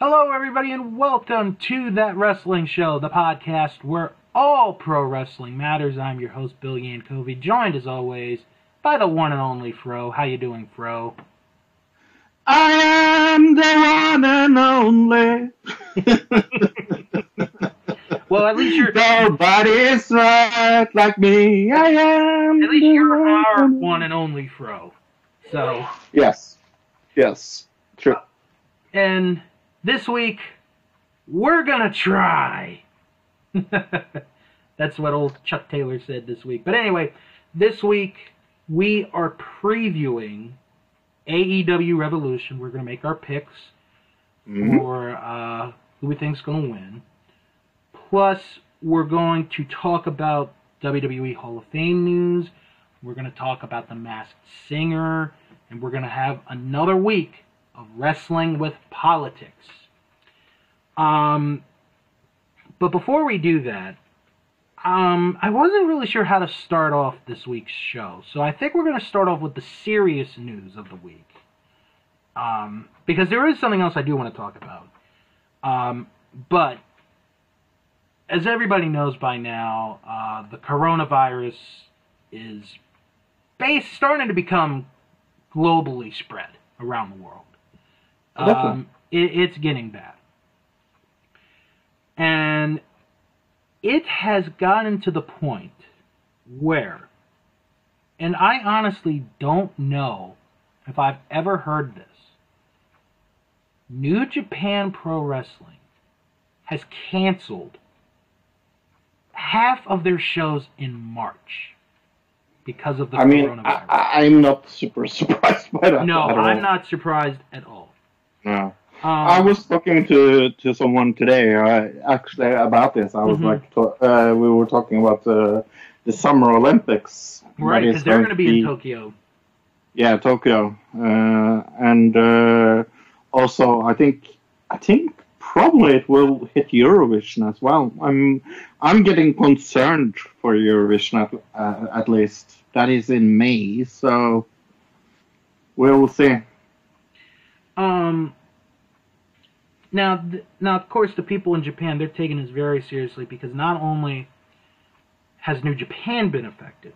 Hello, everybody, and welcome to That Wrestling Show, the podcast where all pro wrestling matters. I'm your host, Bill Yankovic, joined as always by the one and only Fro. How you doing, Fro? I am the one and only. Well, at least you're... Nobody's right like me. I am. At least you're our one and only Fro. So... Yes, true. And this week, we're gonna try. That's what old Chuck Taylor said this week. But anyway, this week, we are previewing AEW Revolution. We're going to make our picks for who we think is going to win. Plus, we're going to talk about WWE Hall of Fame news. We're going to talk about The Masked Singer. And we're going to have another week of wrestling with politics. But before we do that, I wasn't really sure how to start off this week's show, so I think we're going to start off with the serious news of the week. Because there is something else I do want to talk about. But, as everybody knows by now, the coronavirus is starting to become globally spread around the world. It's getting bad. And it has gotten to the point where, and I honestly don't know if I've ever heard this, New Japan Pro Wrestling has canceled half of their shows in March because of the coronavirus. I'm not super surprised by that. No, I'm not surprised at all. No. I was talking to someone today, actually, about this. I was we were talking about the Summer Olympics. Right, because they're going to be in Tokyo. Yeah, Tokyo. And also, I think probably it will hit Eurovision as well. I'm getting concerned for Eurovision at least. That is in May, so we'll see. Now, of course, the people in Japan, they're taking this very seriously because not only has New Japan been affected,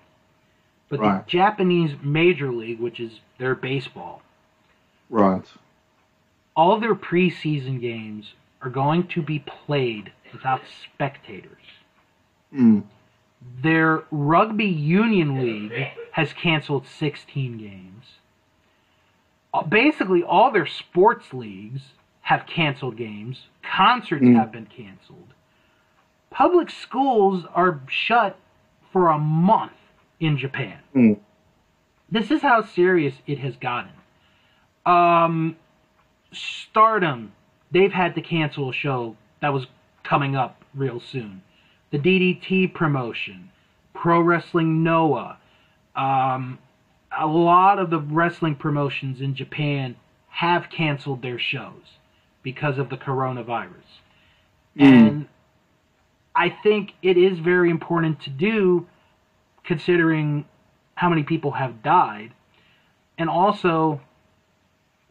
but the Japanese Major League, which is their baseball, all of their preseason games are going to be played without spectators. Their Rugby Union League has canceled 16 games. Basically, all their sports leagues have canceled games. Concerts have been canceled. Public schools are shut for a month in Japan. This is how serious it has gotten. Stardom, they've had to cancel a show that was coming up real soon. The DDT promotion, Pro Wrestling Noah, a lot of the wrestling promotions in Japan have canceled their shows because of the coronavirus. And I think it is very important to do, considering how many people have died, and also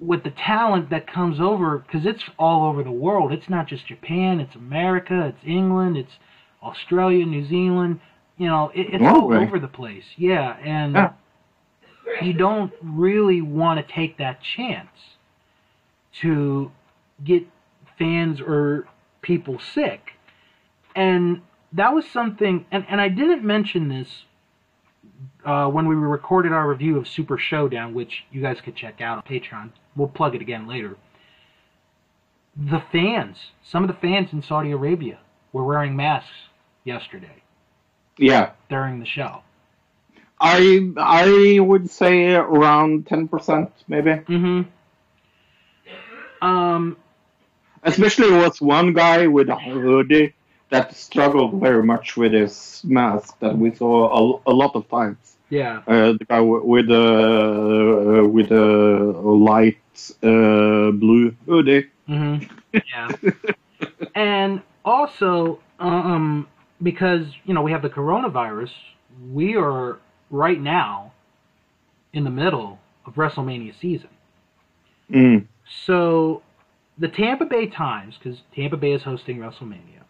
with the talent that comes over, because it's all over the world. It's not just Japan, it's America, it's England, it's Australia, New Zealand, it's all over the place. Yeah, and you don't really want to take that chance to get fans or people sick. And that was something, and I didn't mention this when we recorded our review of Super Showdown, which you guys could check out on Patreon. We'll plug it again later. The fans, some of the fans in Saudi Arabia were wearing masks yesterday. Yeah. During the show. I would say around 10%, maybe. Especially was one guy with a hoodie that struggled very much with his mask that we saw a lot of times. Yeah. The guy with a light blue hoodie. Yeah. And also, because we have the coronavirus, we are right now in the middle of WrestleMania season. So the Tampa Bay Times, because Tampa Bay is hosting WrestleMania,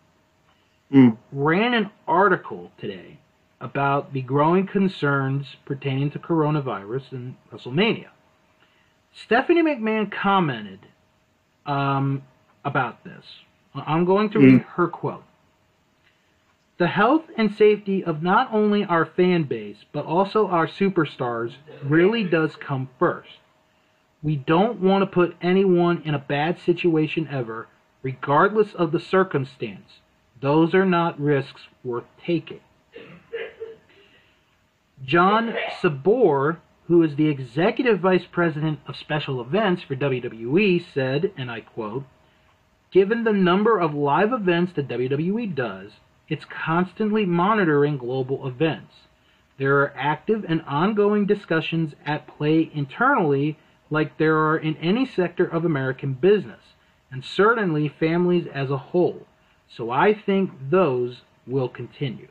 ran an article today about the growing concerns pertaining to coronavirus and WrestleMania. Stephanie McMahon commented about this. I'm going to read her quote. The health and safety of not only our fan base, but also our superstars really does come first. We don't want to put anyone in a bad situation ever, regardless of the circumstance. Those are not risks worth taking. John Sabor, who is the Executive Vice President of Special Events for WWE, said, and I quote, "Given the number of live events that WWE does, it's constantly monitoring global events. There are active and ongoing discussions at play internally like there are in any sector of American business, and certainly families as a whole. So I think those will continue."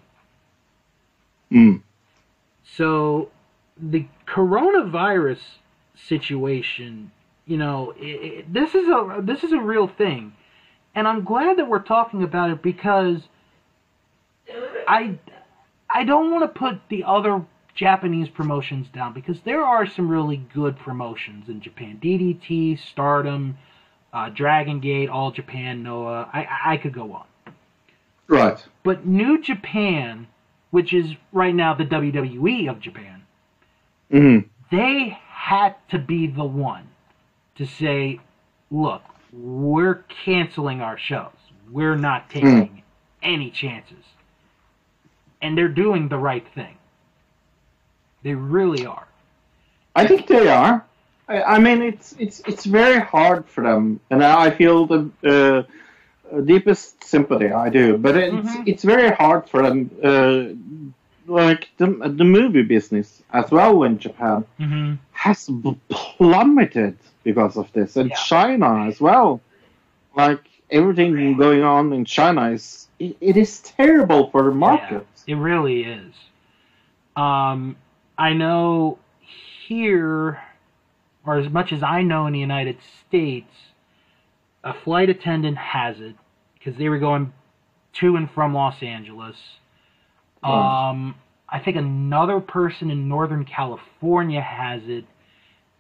So the coronavirus situation, this is a real thing, and I'm glad that we're talking about it because I don't want to put the other Japanese promotions down because there are some really good promotions in Japan. DDT, Stardom, Dragon Gate, All Japan, Noah. I could go on. Right. But New Japan, which is right now the WWE of Japan, they had to be the one to say, look, we're canceling our shows. We're not taking any chances. And they're doing the right thing. They really are. I think they are. I mean, it's very hard for them, and I feel the deepest sympathy. I do, but it's very hard for them. Like the movie business as well in Japan has plummeted because of this, and China as well. Like everything going on in China it is terrible for the market. Yeah, it really is. I know here, or as much as I know in the United States, a flight attendant has it because they were going to and from Los Angeles. I think another person in Northern California has it.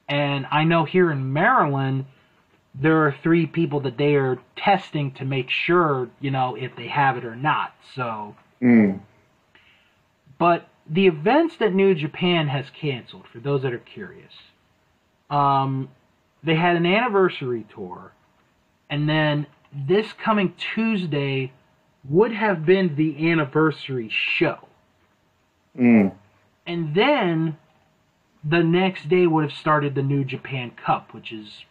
And I know here in Maryland, there are 3 people that they are testing to make sure, if they have it or not. So, but the events that New Japan has canceled, for those that are curious, they had an anniversary tour, and then this coming Tuesday would have been the anniversary show. And then the next day would have started the New Japan Cup, which is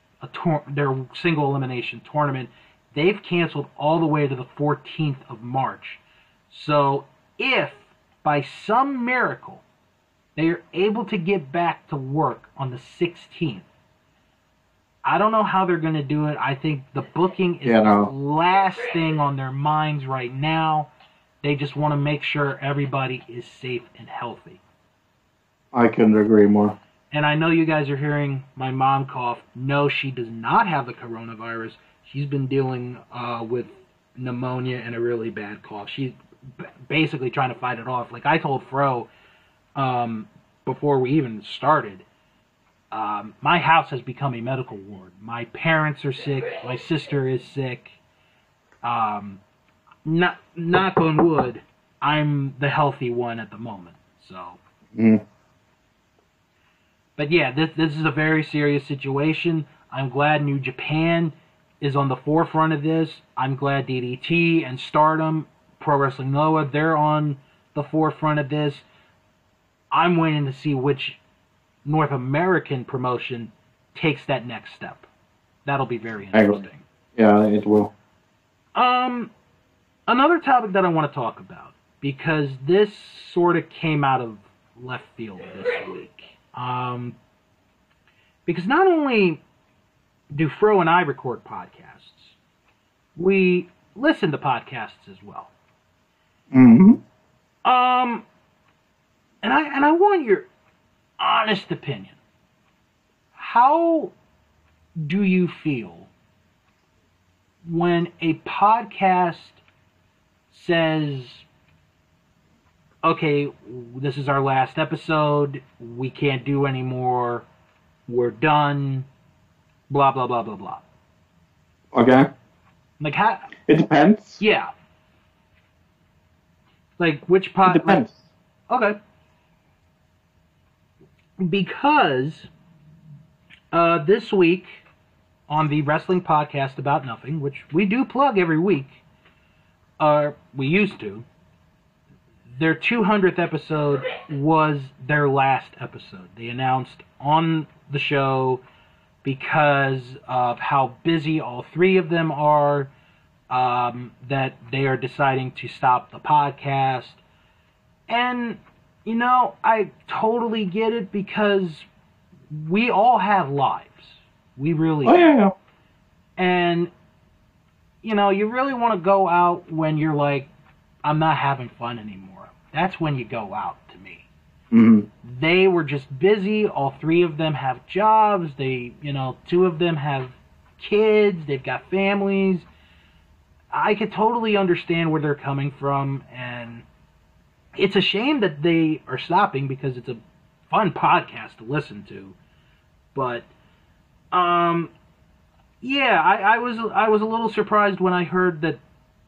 their single elimination tournament. They've canceled all the way to the 14th of March. So if by some miracle they are able to get back to work on the 16th, I don't know how they're going to do it. I think the booking is the last thing on their minds right now. They just want to make sure everybody is safe and healthy. I couldn't agree more. And I know you guys are hearing my mom cough. No, she does not have the coronavirus. She's been dealing with pneumonia and a really bad cough. She's basically trying to fight it off. Like I told Fro before we even started, my house has become a medical ward. My parents are sick. My sister is sick. Knock on wood, I'm the healthy one at the moment. So, but yeah, this is a very serious situation. I'm glad New Japan is on the forefront of this. I'm glad DDT and Stardom, Pro Wrestling Noah, they're on the forefront of this. I'm waiting to see which North American promotion takes that next step. That'll be very interesting. Yeah, it will. Another topic that I want to talk about, because this sort of came out of left field this week. Because not only do Fro and I record podcasts, we listen to podcasts as well. And I want your honest opinion. How do you feel when a podcast says, okay, this is our last episode, we can't do any more, we're done, blah, blah, blah, blah, blah. Okay. Like, how? It depends. Yeah. Like, which pod? It depends. Okay. Because this week on the Wrestling Podcast About Nothing, which we do plug every week, we used to, their 200th episode was their last episode. They announced on the show, because of how busy all three of them are, that they are deciding to stop the podcast. And, you know, I totally get it, because we all have lives. We really do. Yeah. And, you know, you really want to go out when you're like, I'm not having fun anymore. That's when you go out, to me. Mm-hmm. They were just busy. All three of them have jobs. Two of them have kids. They've got families. I could totally understand where they're coming from, and it's a shame that they are stopping, because it's a fun podcast to listen to. But, yeah, I was a little surprised when I heard that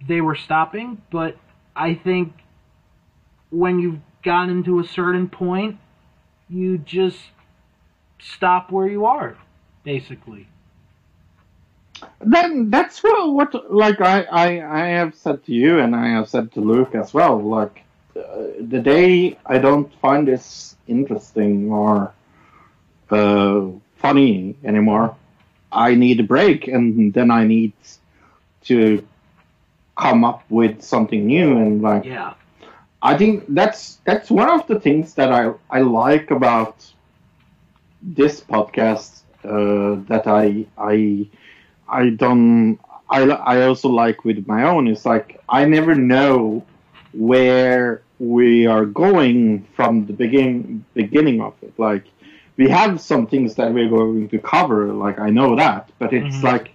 they were stopping, but I think when you've gotten to a certain point, you just stop where you are, basically. Then that's what like I have said to you, and I have said to Luke as well. Like, the day I don't find this interesting or funny anymore, I need a break, and then I need to come up with something new. And like, Yeah. I think that's one of the things that I like about this podcast, that I also like with my own. It's like, I never know where we are going from the beginning of it. Like, we have some things that we're going to cover, like, I know that, but it's like,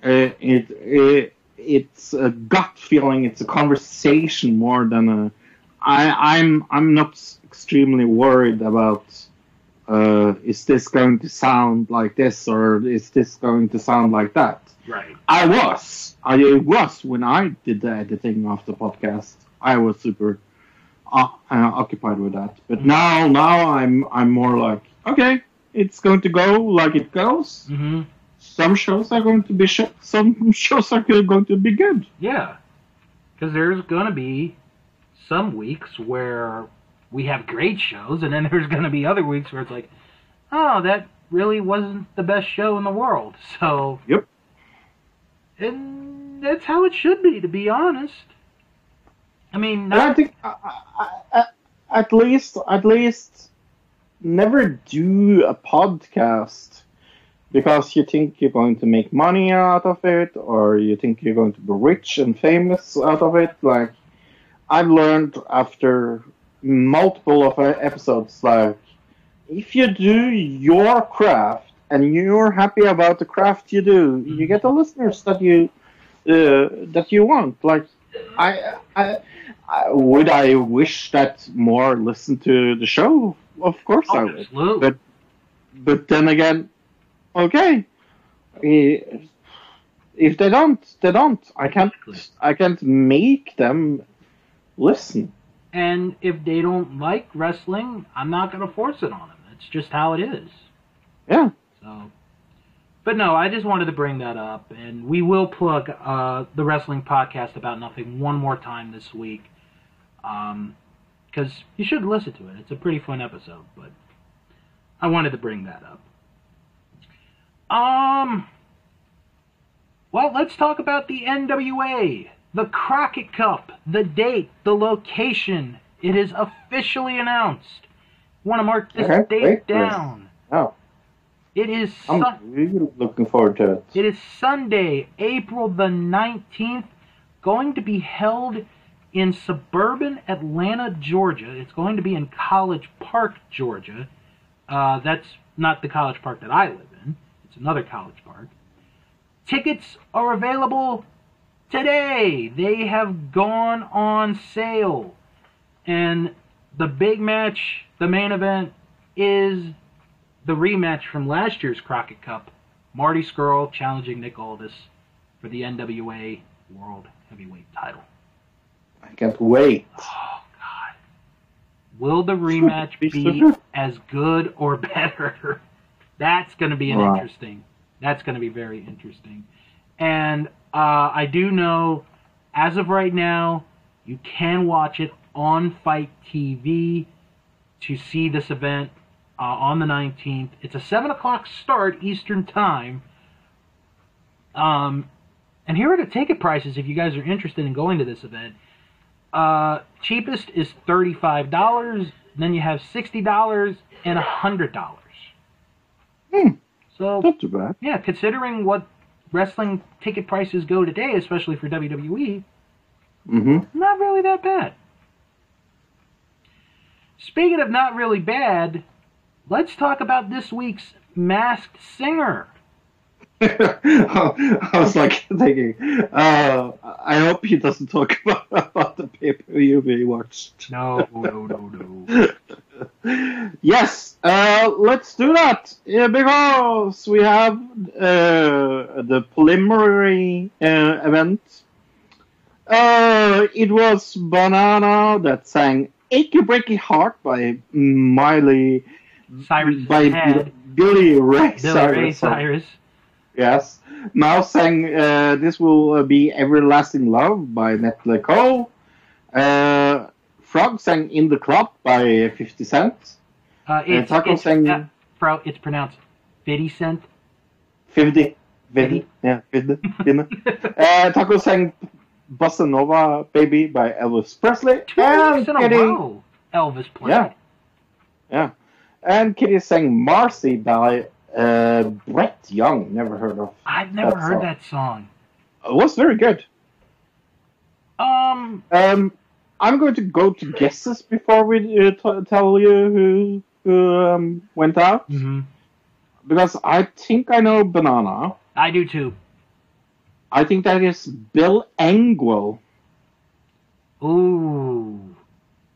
it's a gut feeling. It's a conversation more than a. I'm not extremely worried about, is this going to sound like this, or is this going to sound like that? Right. I was when I did the editing of the podcast. I was super occupied with that. But now I'm more like, okay, it's going to go like it goes. Mm-hmm. Some shows are going to be shit. Some shows are going to be good. Yeah, because there's going to be some weeks where we have great shows, and then there's going to be other weeks where it's like, oh, that really wasn't the best show in the world. So, yep. And that's how it should be, to be honest. I mean, I think at least never do a podcast because you think you're going to make money out of it, or you think you're going to be rich and famous out of it. Like, I've learned after multiple of episodes, like, if you do your craft and you're happy about the craft you do, you get the listeners that you want. Like, I would I wish that more listen to the show? Of course I would. Absolutely. But then again, okay, if they don't, they don't. I can't make them listen. And if they don't like wrestling, I'm not going to force it on them. It's just how it is. Yeah. So, but no, I just wanted to bring that up, and we will plug the Wrestling Podcast About Nothing one more time this week, because you should listen to it. It's a pretty fun episode, but I wanted to bring that up. Well, let's talk about the NWA, the Crockett Cup, the date, the location. It is officially announced. Want to mark this date down. Oh. It is. I'm really looking forward to it. It is Sunday, April the 19th, going to be held in suburban Atlanta, Georgia. It's going to be in College Park, Georgia. That's not the College Park that I live in. It's another college park. Tickets are available today. They have gone on sale. And the big match, the main event, is the rematch from last year's Crockett Cup. Marty Scurll challenging Nick Aldis for the NWA World Heavyweight title. I can't wait. Oh, God. Will the rematch be as good or better? That's going to be interesting. That's going to be very interesting. And I do know, as of right now, you can watch it on Fight TV to see this event on the 19th. It's a 7 o'clock start Eastern Time. And here are the ticket prices if you guys are interested in going to this event. Cheapest is $35. Then you have $60 and $100. So, not too bad. Yeah, considering what wrestling ticket prices go today, especially for WWE, not really that bad. Speaking of not really bad, let's talk about this week's Masked Singer. I was like thinking, I hope he doesn't talk about the pay-per-view we watched. No. Yes, let's do that, because we have the preliminary event. It was Banana that sang Achy Breaky Heart by Miley Cyrus by Billy Ray Cyrus. Yes. Mouse sang This Will Be Everlasting Love by Natalie Cole. Frog sang In the Club by 50 Cent. Taco sang... it's pronounced 50 Cent. 50. Yeah, 50. Taco sang Bossa Nova Baby by Elvis Presley. 2 weeks in a row Elvis played. Yeah. And Kitty sang Marcy by Brett Young. Never heard of. I've never heard that song. It was very good. I'm going to go to guesses before we tell you who went out. Because I think I know Banana. I do too. I think that is Bill Engvall. Ooh.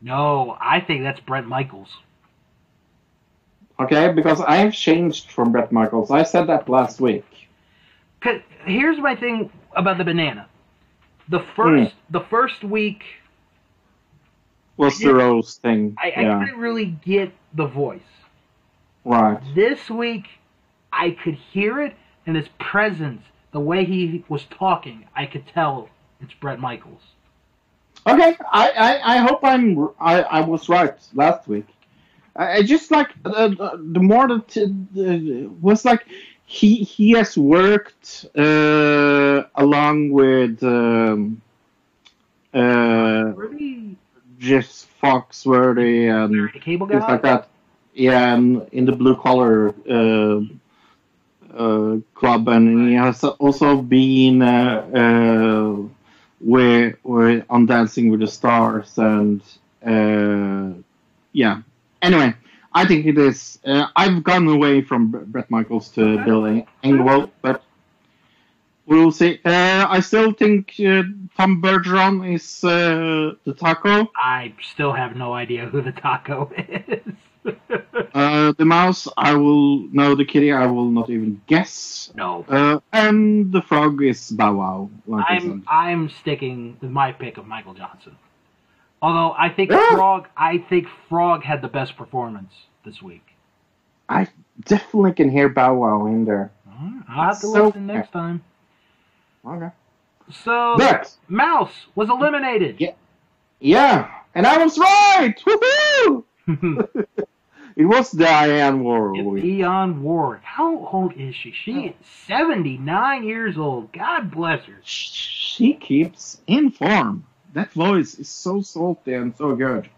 No, I think that's Bret Michaels. Okay, because I have changed from Bret Michaels. I said that last week. Here's my thing about the Banana. The first week was the Rose thing. I couldn't really get the voice. Right. This week, I could hear it, and his presence, the way he was talking, I could tell it's Bret Michaels. Okay, I hope I was right last week. I just like the more that was like he has worked along with Jeff Foxworthy and Cable things like that. Yeah, and in the Blue Collar Club, and he has also been where on Dancing with the Stars, and yeah. Anyway, I think it is. I've gone away from Bret Michaels to Bill Engvall, but we'll see. I still think Tom Bergeron is the Taco. I still have no idea who the Taco is. The Mouse, I will know. The Kitty, I will not even guess. No. And the Frog is Bow Wow. Like I'm sticking with my pick of Michael Johnson. Although I think Frog had the best performance this week. I definitely can hear Bow Wow in there. I'll have to listen next time. Okay. So Mouse was eliminated. Yeah, and I was right. Woohoo! It was Diane Warwick. Dionne Warwick. How old is she? She is 79 years old. God bless her. She keeps in form. That voice is so salty and so good.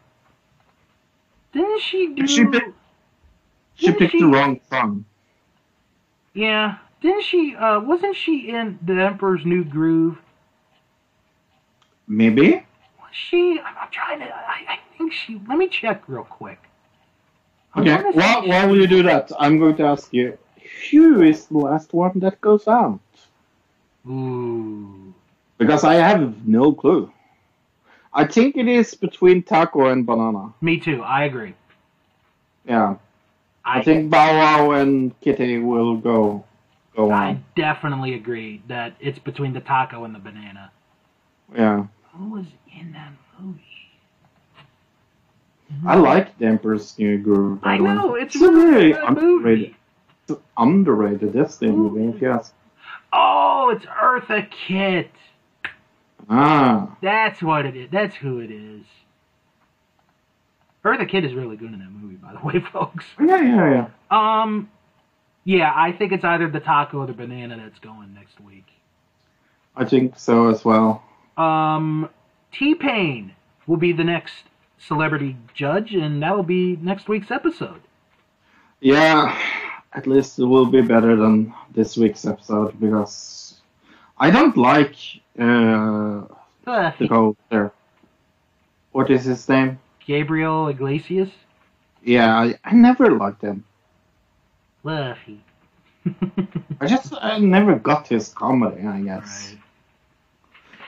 Didn't she do... She picked the wrong song. Yeah. Didn't she... wasn't she in The Emperor's New Groove? Maybe. Was she... I'm trying to... I think she... Let me check real quick. Okay. While you do that, I'm going to ask you, who is the last one that goes out? Ooh. Because I have no clue. I think it is between Taco and Banana. Me too. I agree. Yeah. I think Bow Wow and Kitty will go on. I definitely agree that it's between the Taco and the Banana. Yeah. Who was in that movie? I like The Emperor's New Groove. I know, it's a really good movie. It's an underrated Disney movie, if you ask. Oh, it's Eartha Kitt. Ah. That's what it is. That's who it is. Eartha Kitt is really good in that movie, by the way, folks. Yeah. Yeah, I think it's either the Taco or the Banana that's going next week. I think so as well. T-Pain will be the next celebrity judge, and that will be next week's episode. Yeah, at least it will be better than this week's episode, because I don't like the code there. What is his name? Gabriel Iglesias? Yeah, I never liked him. Luffy. I never got his comedy, I guess. Right.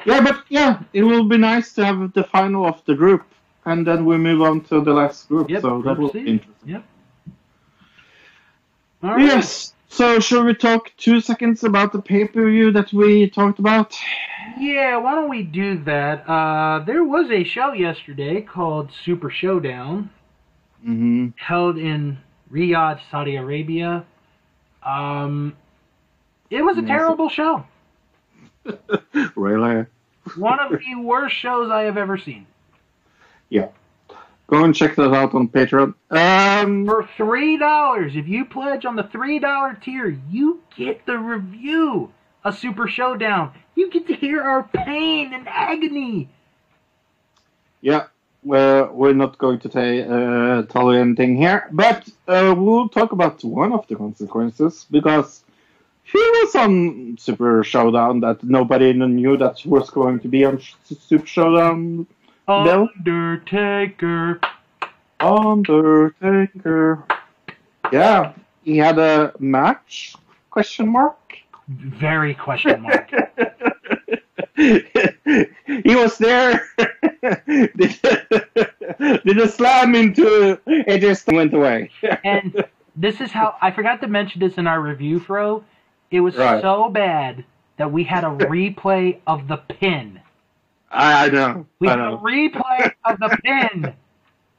Yeah, but yeah, it will be nice to have the final of the group, and then we move on to the last group. Yep, so that will be interesting. Yep. All right. Yes. So should we talk 2 seconds about the pay-per-view that we talked about? Yeah, why don't we do that? There was a show yesterday called Super Showdown, held in Riyadh, Saudi Arabia. It was a terrible show. Really? One of the worst shows I have ever seen. Yeah. Go and check that out on Patreon. For $3, if you pledge on the $3 tier, you get the review of Super Showdown. You get to hear our pain and agony. Yeah, we're not going to tell you anything here, but we'll talk about one of the consequences, because he was on Super Showdown that nobody knew that was going to be on Super Showdown. Bill? Undertaker. Yeah, he had a match? Question mark? Very question mark. He was there. Did a slam into it, just went away. And this is how I forgot to mention this in our review, Fro. It was so bad that we had a replay of the pin. I know. We had a replay of the pin.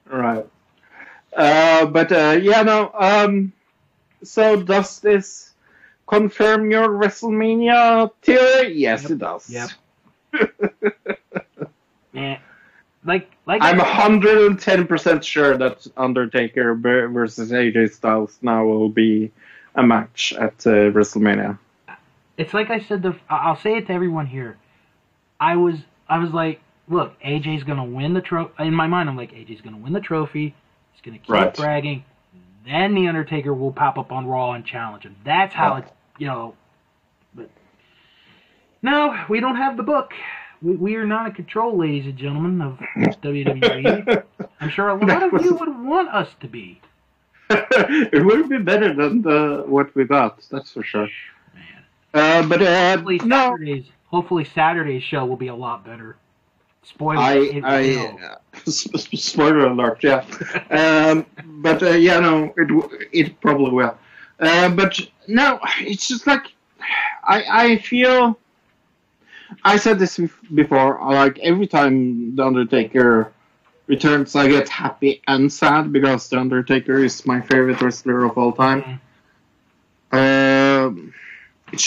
Right. So does this confirm your WrestleMania theory? Yes, it does. Yep. Yeah. Like I'm 110% sure that Undertaker versus AJ Styles now will be a match at WrestleMania. It's like I said. I'll say it to everyone here. I was like, look, AJ's gonna win the trophy. In my mind, I'm like, AJ's gonna win the trophy. He's gonna keep bragging. Then the Undertaker will pop up on Raw and challenge him. That's how it's, But no, we don't have the book. We are not in control, ladies and gentlemen, of WWE. I'm sure a lot of you would want us to be. It would be better than what we got, that's for sure. Man. Hopefully Saturday's show will be a lot better. Spoiler alert, yeah. It probably will. But no, it's just like I feel. I said this before. Like every time the Undertaker returns, I get happy and sad because the Undertaker is my favorite wrestler of all time. It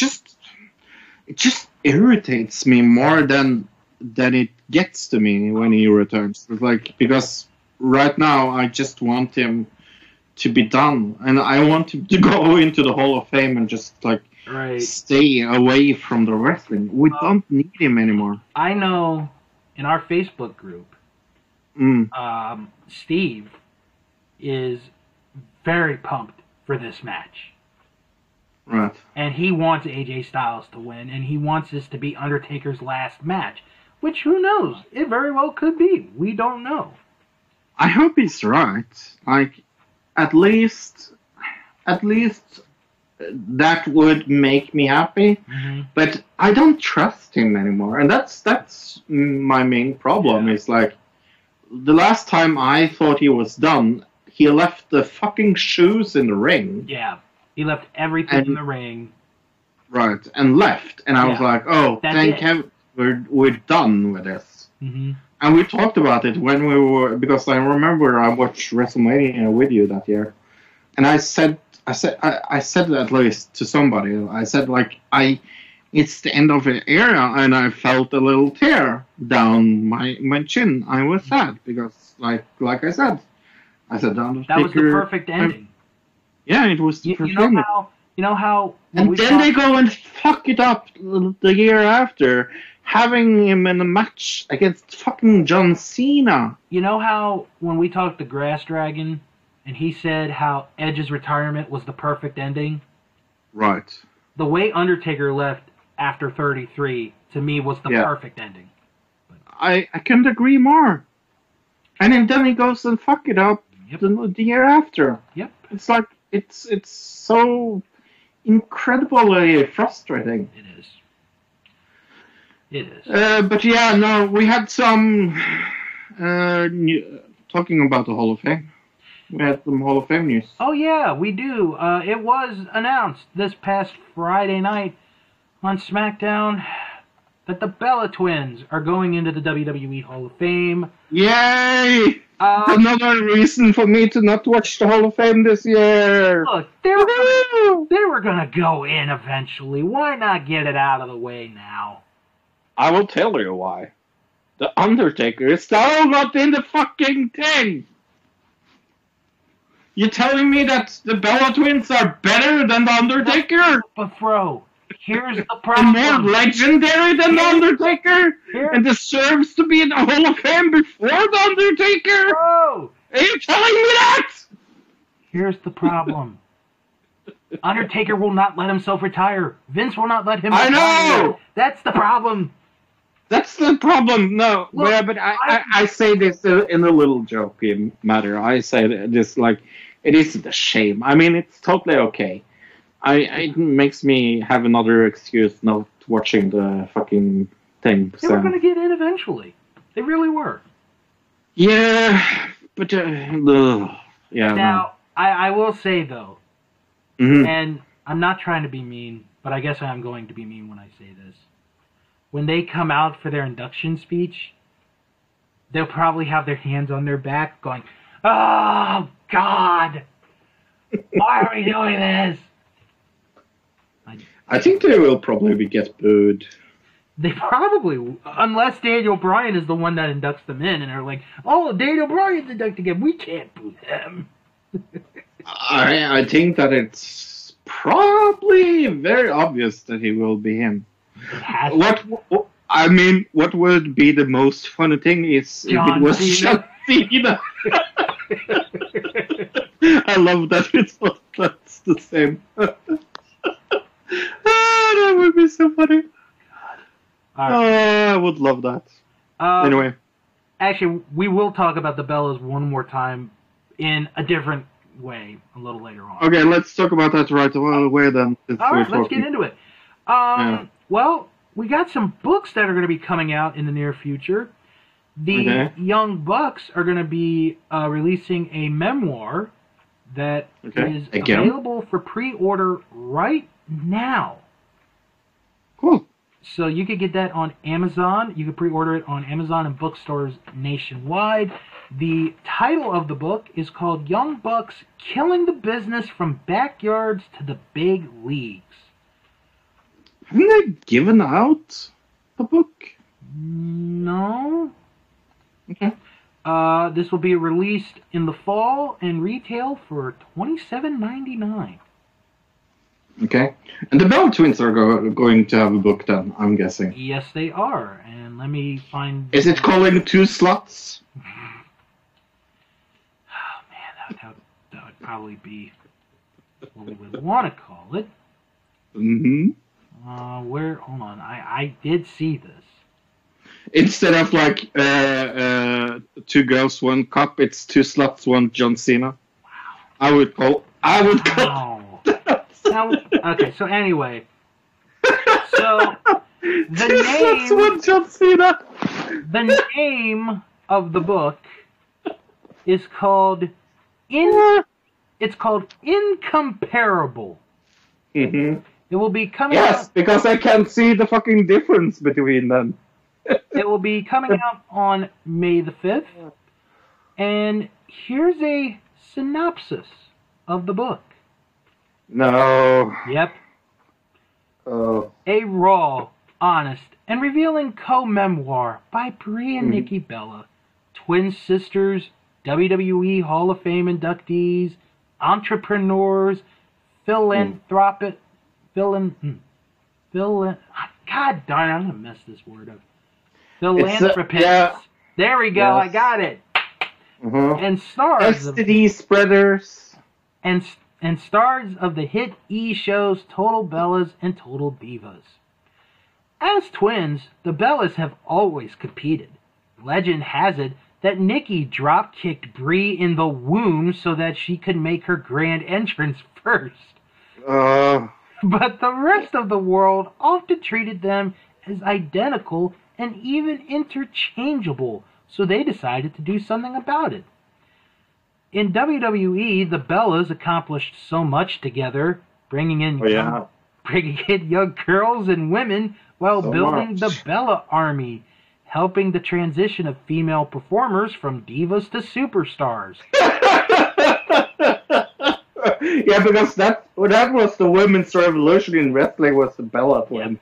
just irritates me more than it gets to me when he returns. It's like, because right now I just want him to be done, and I want him to go into the Hall of Fame and just stay away from the wrestling. We don't need him anymore. I know in our Facebook group, Steve is very pumped for this match. Right. And he wants AJ Styles to win, and he wants this to be Undertaker's last match. Which, who knows? It very well could be. We don't know. I hope he's right. Like, at least that would make me happy. Mm-hmm. But I don't trust him anymore, and that's my main problem. Yeah. Is like the last time I thought he was done, he left the fucking shoes in the ring. Yeah, he left everything in the ring. Right, and left, and I was like, "Oh, thank heaven, we're done with this." Mm-hmm. And we talked about it when we were, because I remember I watched WrestleMania with you that year, and I said at least to somebody, I said like it's the end of an era, and I felt a little tear down my chin. I was sad because like I said, Undertaker, that was the perfect ending. Yeah, it was the perfect ending. You know how and then they go and fuck it up the year after, having him in a match against fucking John Cena. You know how when we talked to Grass Dragon, and he said how Edge's retirement was the perfect ending? Right. The way Undertaker left after 33, to me, was the perfect ending. I couldn't agree more. And then he goes and fuck it up the year after. Yep. It's like, it's so incredibly frustrating. It is. But yeah, no, we had some talking about the Hall of Fame. We had some Hall of Fame news. Oh yeah, we do. It was announced this past Friday night on SmackDown that the Bella Twins are going into the WWE Hall of Fame. Yay! Another reason for me to not watch the Hall of Fame this year. Look, they were gonna go in eventually. Why not get it out of the way now? I will tell you why. The Undertaker is still not in the fucking thing. You telling me that the Bella Twins are better than the Undertaker? But Fro, here's the problem. And more legendary than the Undertaker? And deserves to be in the Hall of Fame before the Undertaker? Bro! Are you telling me that? Here's the problem. Undertaker will not let himself retire. Vince will not let him retire. I know! That's the problem. That's the problem. No, Look, but I say this in a little joking matter. I say this like, it isn't a shame. I mean, it's totally okay. It makes me have another excuse not watching the fucking thing. They were going to get in eventually. They really were. Yeah, but yeah. Now, I will say though, mm-hmm. and I'm not trying to be mean, but I guess I'm going to be mean when I say this. When they come out for their induction speech, they'll probably have their hands on their back going, "Oh, God! Why are we doing this?" I think they will probably get booed. They probably, unless Daniel Bryan is the one that inducts them in, and they're like, "Oh, Daniel Bryan's inducting him. We can't boo him." I think that it's probably very obvious that he will be him. What would be the most funny thing is if it was John Cena. I love that that's the same. That would be so funny. I would love that. Anyway. Actually, we will talk about the Bellas one more time in a different way a little later on. Okay, let's talk about that right away then. All right, let's get into it. Well, we got some books that are going to be coming out in the near future. The Young Bucks are going to be releasing a memoir that is available for pre-order right now. Cool. So you could get that on Amazon. You can pre-order it on Amazon and bookstores nationwide. The title of the book is called Young Bucks Killing the Business from Backyards to the Big Leagues. Haven't they given out a book? No. Okay. This will be released in the fall and retail for $27.99. Okay. And the Bell Twins are going to have a book then, I'm guessing. Yes, they are. And let me find... Is it calling Two Sluts? Oh, man, that would probably be what we would want to call it. Mm-hmm. Hold on, I did see this. Instead of like Two Girls, One Cup, it's Two Sluts, One John Cena. Wow. I would call Now, Okay, so anyway. So, That's what John Cena. The name of the book is called Incomparable. Mm-hmm. It will be coming Yes, out. because I can't see the fucking difference between them. It will be coming out on May the 5th. And here's a synopsis of the book. No. Yep. Oh. A raw, honest, and revealing co-memoir by Brie and Nikki Bella, twin sisters, WWE Hall of Fame inductees, entrepreneurs, God darn, I'm gonna mess this word up. Philanthropists. Yeah. There we go. Yes. I got it. Mm-hmm. And stars STD spreaders. and stars of the hit E! shows Total Bellas and Total Divas. As twins, the Bellas have always competed. Legend has it that Nikki drop-kicked Brie in the womb so that she could make her grand entrance first. But the rest of the world often treated them as identical and even interchangeable, so they decided to do something about it. In WWE, the Bellas accomplished so much together, bringing in young girls and women while building the Bella Army, helping the transition of female performers from divas to superstars. Yeah, because that was the women's revolution in wrestling, was the Bella twins.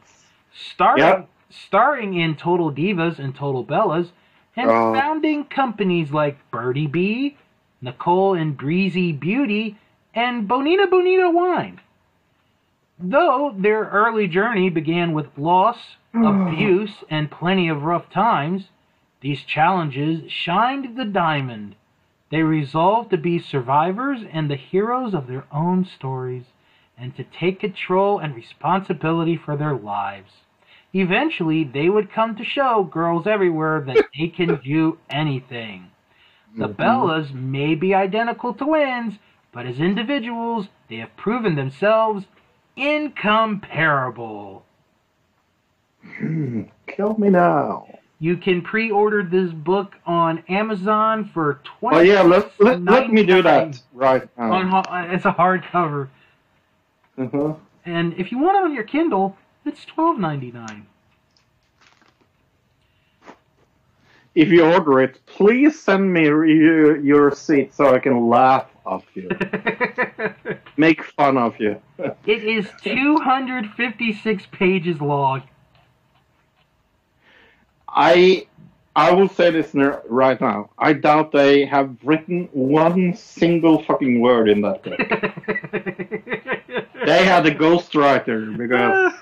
Starring in Total Divas and Total Bellas, and founding companies like Birdie B, Nicole and Breezy Beauty, and Bonita Bonita Wine. Though their early journey began with loss, abuse, and plenty of rough times, these challenges shined the diamond. They resolved to be survivors and the heroes of their own stories, and to take control and responsibility for their lives. Eventually, they would come to show girls everywhere that they can do anything. The Bellas may be identical twins, but as individuals, they have proven themselves incomparable. Kill me now. You can pre-order this book on Amazon for $20. Oh yeah, let me do that right now. It's a hardcover. And if you want it on your Kindle, it's $12.99. If you order it, please send me your receipt so I can laugh off you. Make fun of you. It is 256 pages long. I will say this right now. I doubt they have written one single fucking word in that book. They had a ghostwriter, because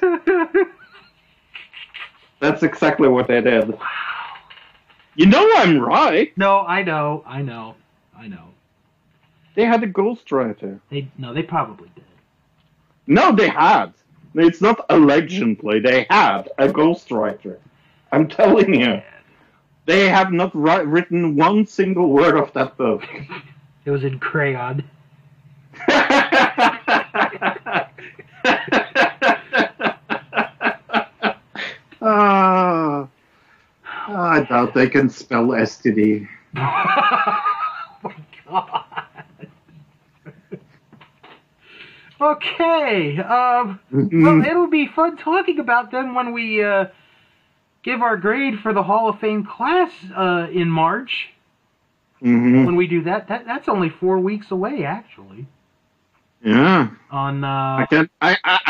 that's exactly what they did. Wow. You know I'm right. No, I know. They had a ghostwriter. They probably did. No, they had. It's not allegedly. They had a ghostwriter. I'm telling you. They have not written one single word of that book. It was in crayon. I doubt they can spell STD. Oh my god. Okay. Well, it'll be fun talking about them when we give our grade for the Hall of Fame class in March. When we do that, that's only 4 weeks away, actually. Yeah. I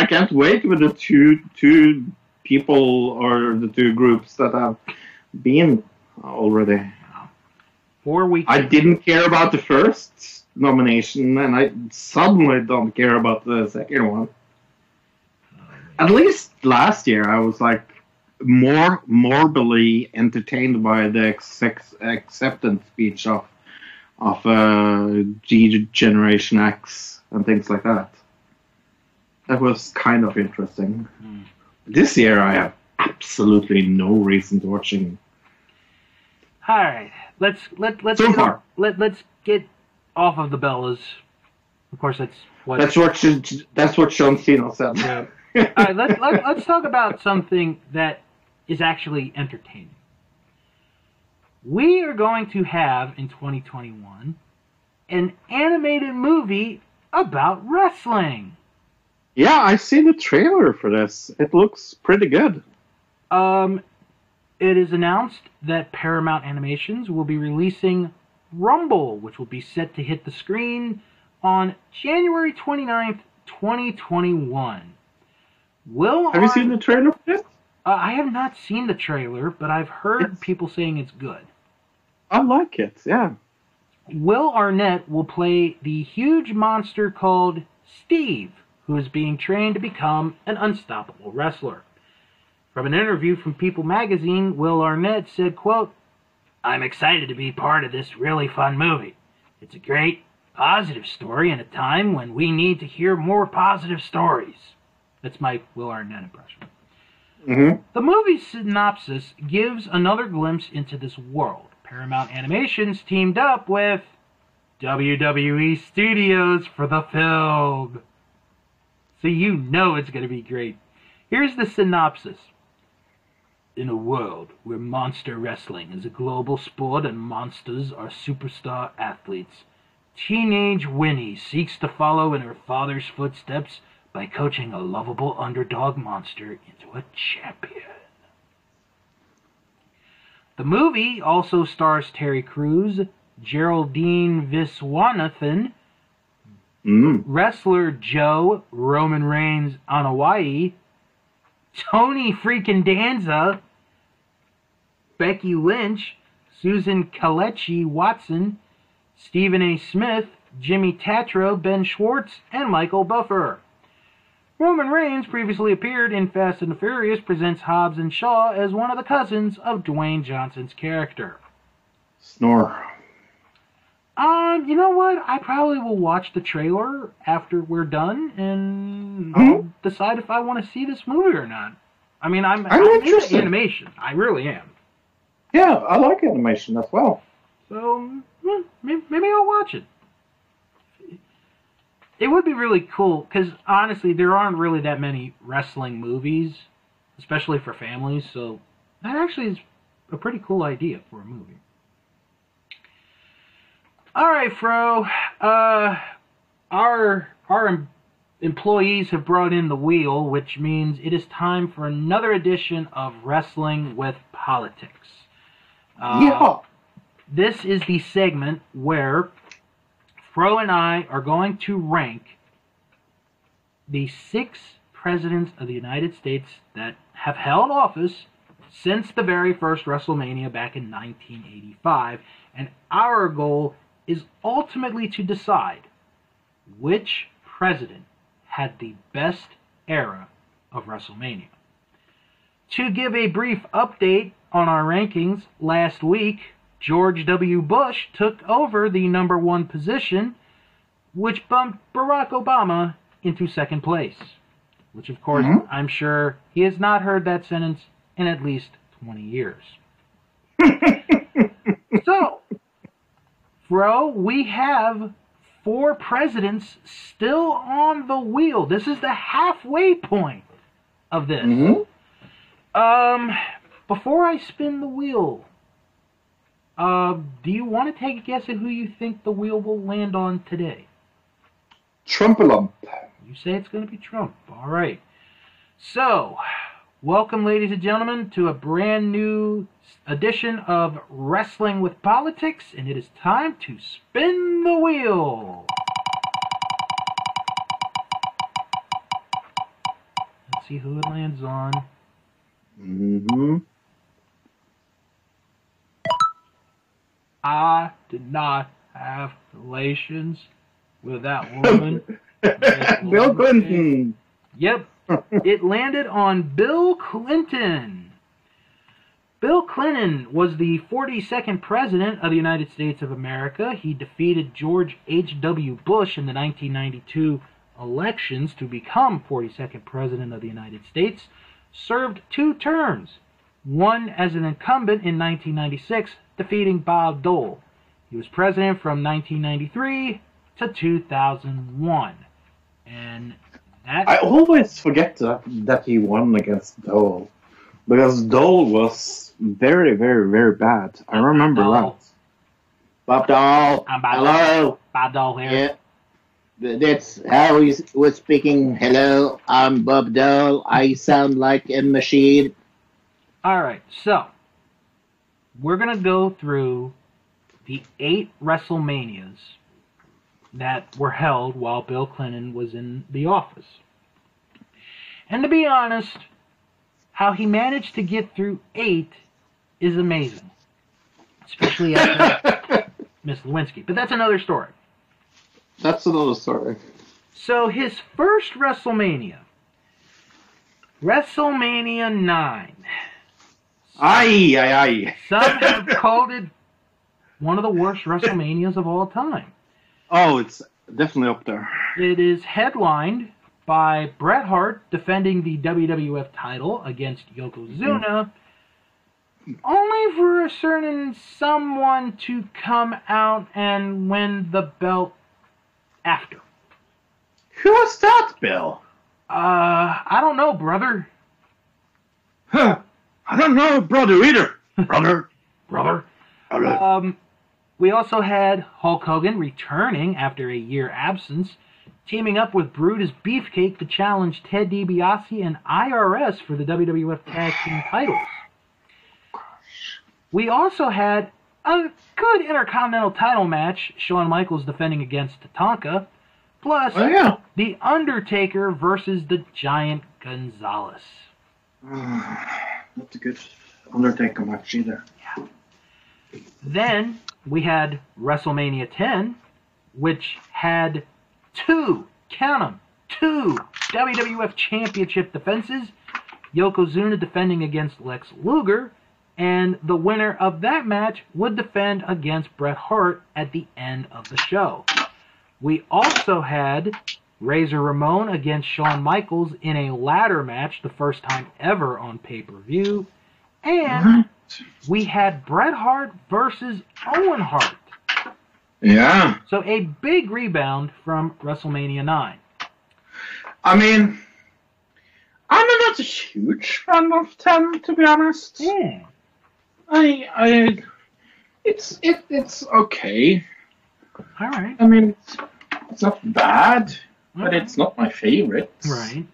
can't wait with the two people or the two groups that have been already. 4 weeks. I didn't care about the first nomination, and I suddenly don't care about the second one. At least last year, I was like more morbidly entertained by the acceptance speech of G Generation X and things like that. That was kind of interesting. This year, I have absolutely no reason to watching. All right, let's so far. Let's get off of the Bellas. Of course, that's what. That's what John Cena said. Yeah. All right, let's talk about something that is actually entertaining. We are going to have in 2021 an animated movie about wrestling. Yeah, I see the trailer for this. It looks pretty good. It is announced that Paramount Animations will be releasing Rumble, which will be set to hit the screen on January 29th, 2021. Have you seen the trailer for this? I have not seen the trailer, but I've heard people saying it's good. I like it, yeah. Will Arnett will play the huge monster called Steve, who is being trained to become an unstoppable wrestler. From an interview from People magazine, Will Arnett said, quote, "I'm excited to be part of this really fun movie. It's a great, positive story in a time when we need to hear more positive stories." That's my Will Arnett impression. Mm-hmm. The movie's synopsis gives another glimpse into this world. Paramount Animations teamed up with WWE Studios for the film. So you know it's going to be great. Here's the synopsis. In a world where monster wrestling is a global sport and monsters are superstar athletes, teenage Winnie seeks to follow in her father's footsteps by coaching a lovable underdog monster into a champion. The movie also stars Terry Crews, Geraldine Viswanathan, wrestler Joe Roman Reigns Anoa'i, Tony freaking Danza, Becky Lynch, Susan Kalechi Watson, Stephen A. Smith, Jimmy Tatro, Ben Schwartz, and Michael Buffer. Roman Reigns previously appeared in Fast and the Furious Presents Hobbs and Shaw as one of the cousins of Dwayne Johnson's character. Snore. You know what? I probably will watch the trailer after we're done, and I'll decide if I want to see this movie or not. I mean, I'm into animation. I really am. Yeah, I like animation as well. So, maybe I'll watch it. It would be really cool, because honestly, there aren't really that many wrestling movies, especially for families, so that actually is a pretty cool idea for a movie. Alright, Fro, our employees have brought in the wheel, which means it is time for another edition of Wrestling with Politics. This is the segment where Fro and I are going to rank the 6 presidents of the United States that have held office since the very first WrestleMania back in 1985, and our goal is ultimately to decide which president had the best era of WrestleMania. To give a brief update on our rankings, last week, George W. Bush took over the number 1 position, which bumped Barack Obama into second place. Which, of course, I'm sure he has not heard that sentence in at least 20 years. So, Fro, we have 4 presidents still on the wheel. This is the halfway point of this. Before I spin the wheel, do you want to take a guess at who you think the wheel will land on today? Trump-a-lump. You say it's going to be Trump. All right. So, welcome, ladies and gentlemen, to a brand new edition of Wrestling with Politics, and it is time to spin the wheel. Let's see who it lands on. I did not have relations with that woman. Bill Clinton. Yep. It landed on Bill Clinton. Bill Clinton was the 42nd President of the United States of America. He defeated George H.W. Bush in the 1992 elections to become 42nd President of the United States, served 2 terms, one as an incumbent in 1996, defeating Bob Dole. He was president from 1993 to 2001. And that... I always forget that he won against Dole. Because Dole was very, very, very bad. I remember that. Bob Dole. I'm Bob Hello. Bob Dole here. Yeah. That's how he was speaking. Hello, I'm Bob Dole. I sound like a machine. All right, so we're going to go through the 8 WrestleManias that were held while Bill Clinton was in the office. And to be honest, how he managed to get through 8 is amazing. Especially after Miss Lewinsky. But that's another story. That's another story. So his first WrestleMania, WrestleMania 9. Aye. Some have called it one of the worst WrestleManias of all time. Oh, it's definitely up there. It is headlined by Bret Hart defending the WWF title against Yokozuna, only for a certain someone to come out and win the belt after. Who was that, Bill? I don't know, brother. Huh. I don't know, brother, either. Brother. We also had Hulk Hogan returning after a year absence, teaming up with Brutus Beefcake to challenge Ted DiBiase and IRS for the WWF Tag Team titles. We also had a good Intercontinental title match, Shawn Michaels defending against Tatanka, plus The Undertaker versus the Giant Gonzalez. Not a good Undertaker match either. Yeah. Then we had WrestleMania 10, which had 2 WWF Championship defenses, Yokozuna defending against Lex Luger, and the winner of that match would defend against Bret Hart at the end of the show. We also had Razor Ramon against Shawn Michaels in a ladder match, the first time ever on pay-per-view, and we had Bret Hart versus Owen Hart. Yeah. So a big rebound from WrestleMania 9. I mean, I'm not a huge fan of 10, to be honest. Yeah. It's okay. All right. I mean, it's not bad, but it's not my favorite. Right.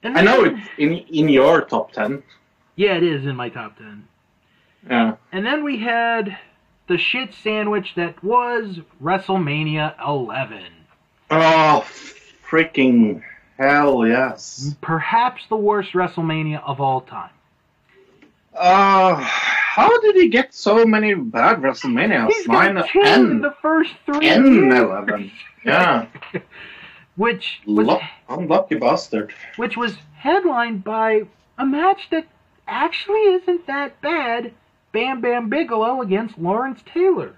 I know it's in your top 10. Yeah, it is in my top 10. Yeah. And then we had the shit sandwich that was WrestleMania 11. Oh, freaking hell, yes. Perhaps the worst WrestleMania of all time. How did he get so many bad WrestleManias? He's got 2 in the first 3 years. 11. Yeah. Which was unlucky bastard. Which was headlined by a match that actually isn't that bad. Bam Bam Bigelow against Lawrence Taylor.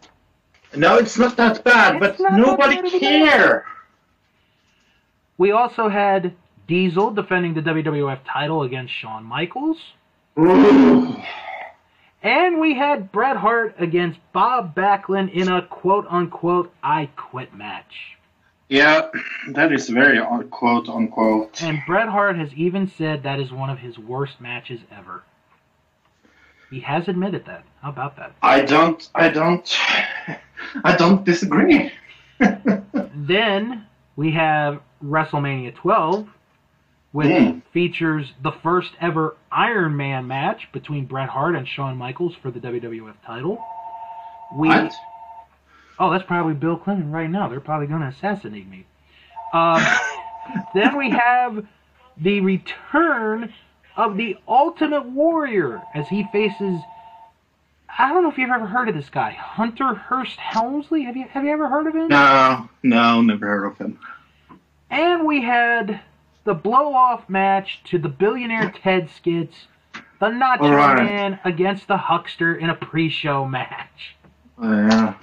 No, it's not that bad, but nobody cared. We also had Diesel defending the WWF title against Shawn Michaels. Ooh. And we had Bret Hart against Bob Backlund in a quote-unquote I Quit match. Yeah, that is very quote-unquote. And Bret Hart has even said that is one of his worst matches ever. He has admitted that. How about that? I don't disagree. Then we have WrestleMania 12, which features the first ever Iron Man match between Bret Hart and Shawn Michaels for the WWF title. What? Oh, that's probably Bill Clinton right now. They're probably going to assassinate me. Then we have the return of the Ultimate Warrior as he faces, I don't know if you've ever heard of this guy, Hunter Hearst Helmsley. Have you ever heard of him? No, never heard of him. And we had the blow-off match to the Billionaire Ted skits, the Nacho Man against the Huckster in a pre-show match. Yeah.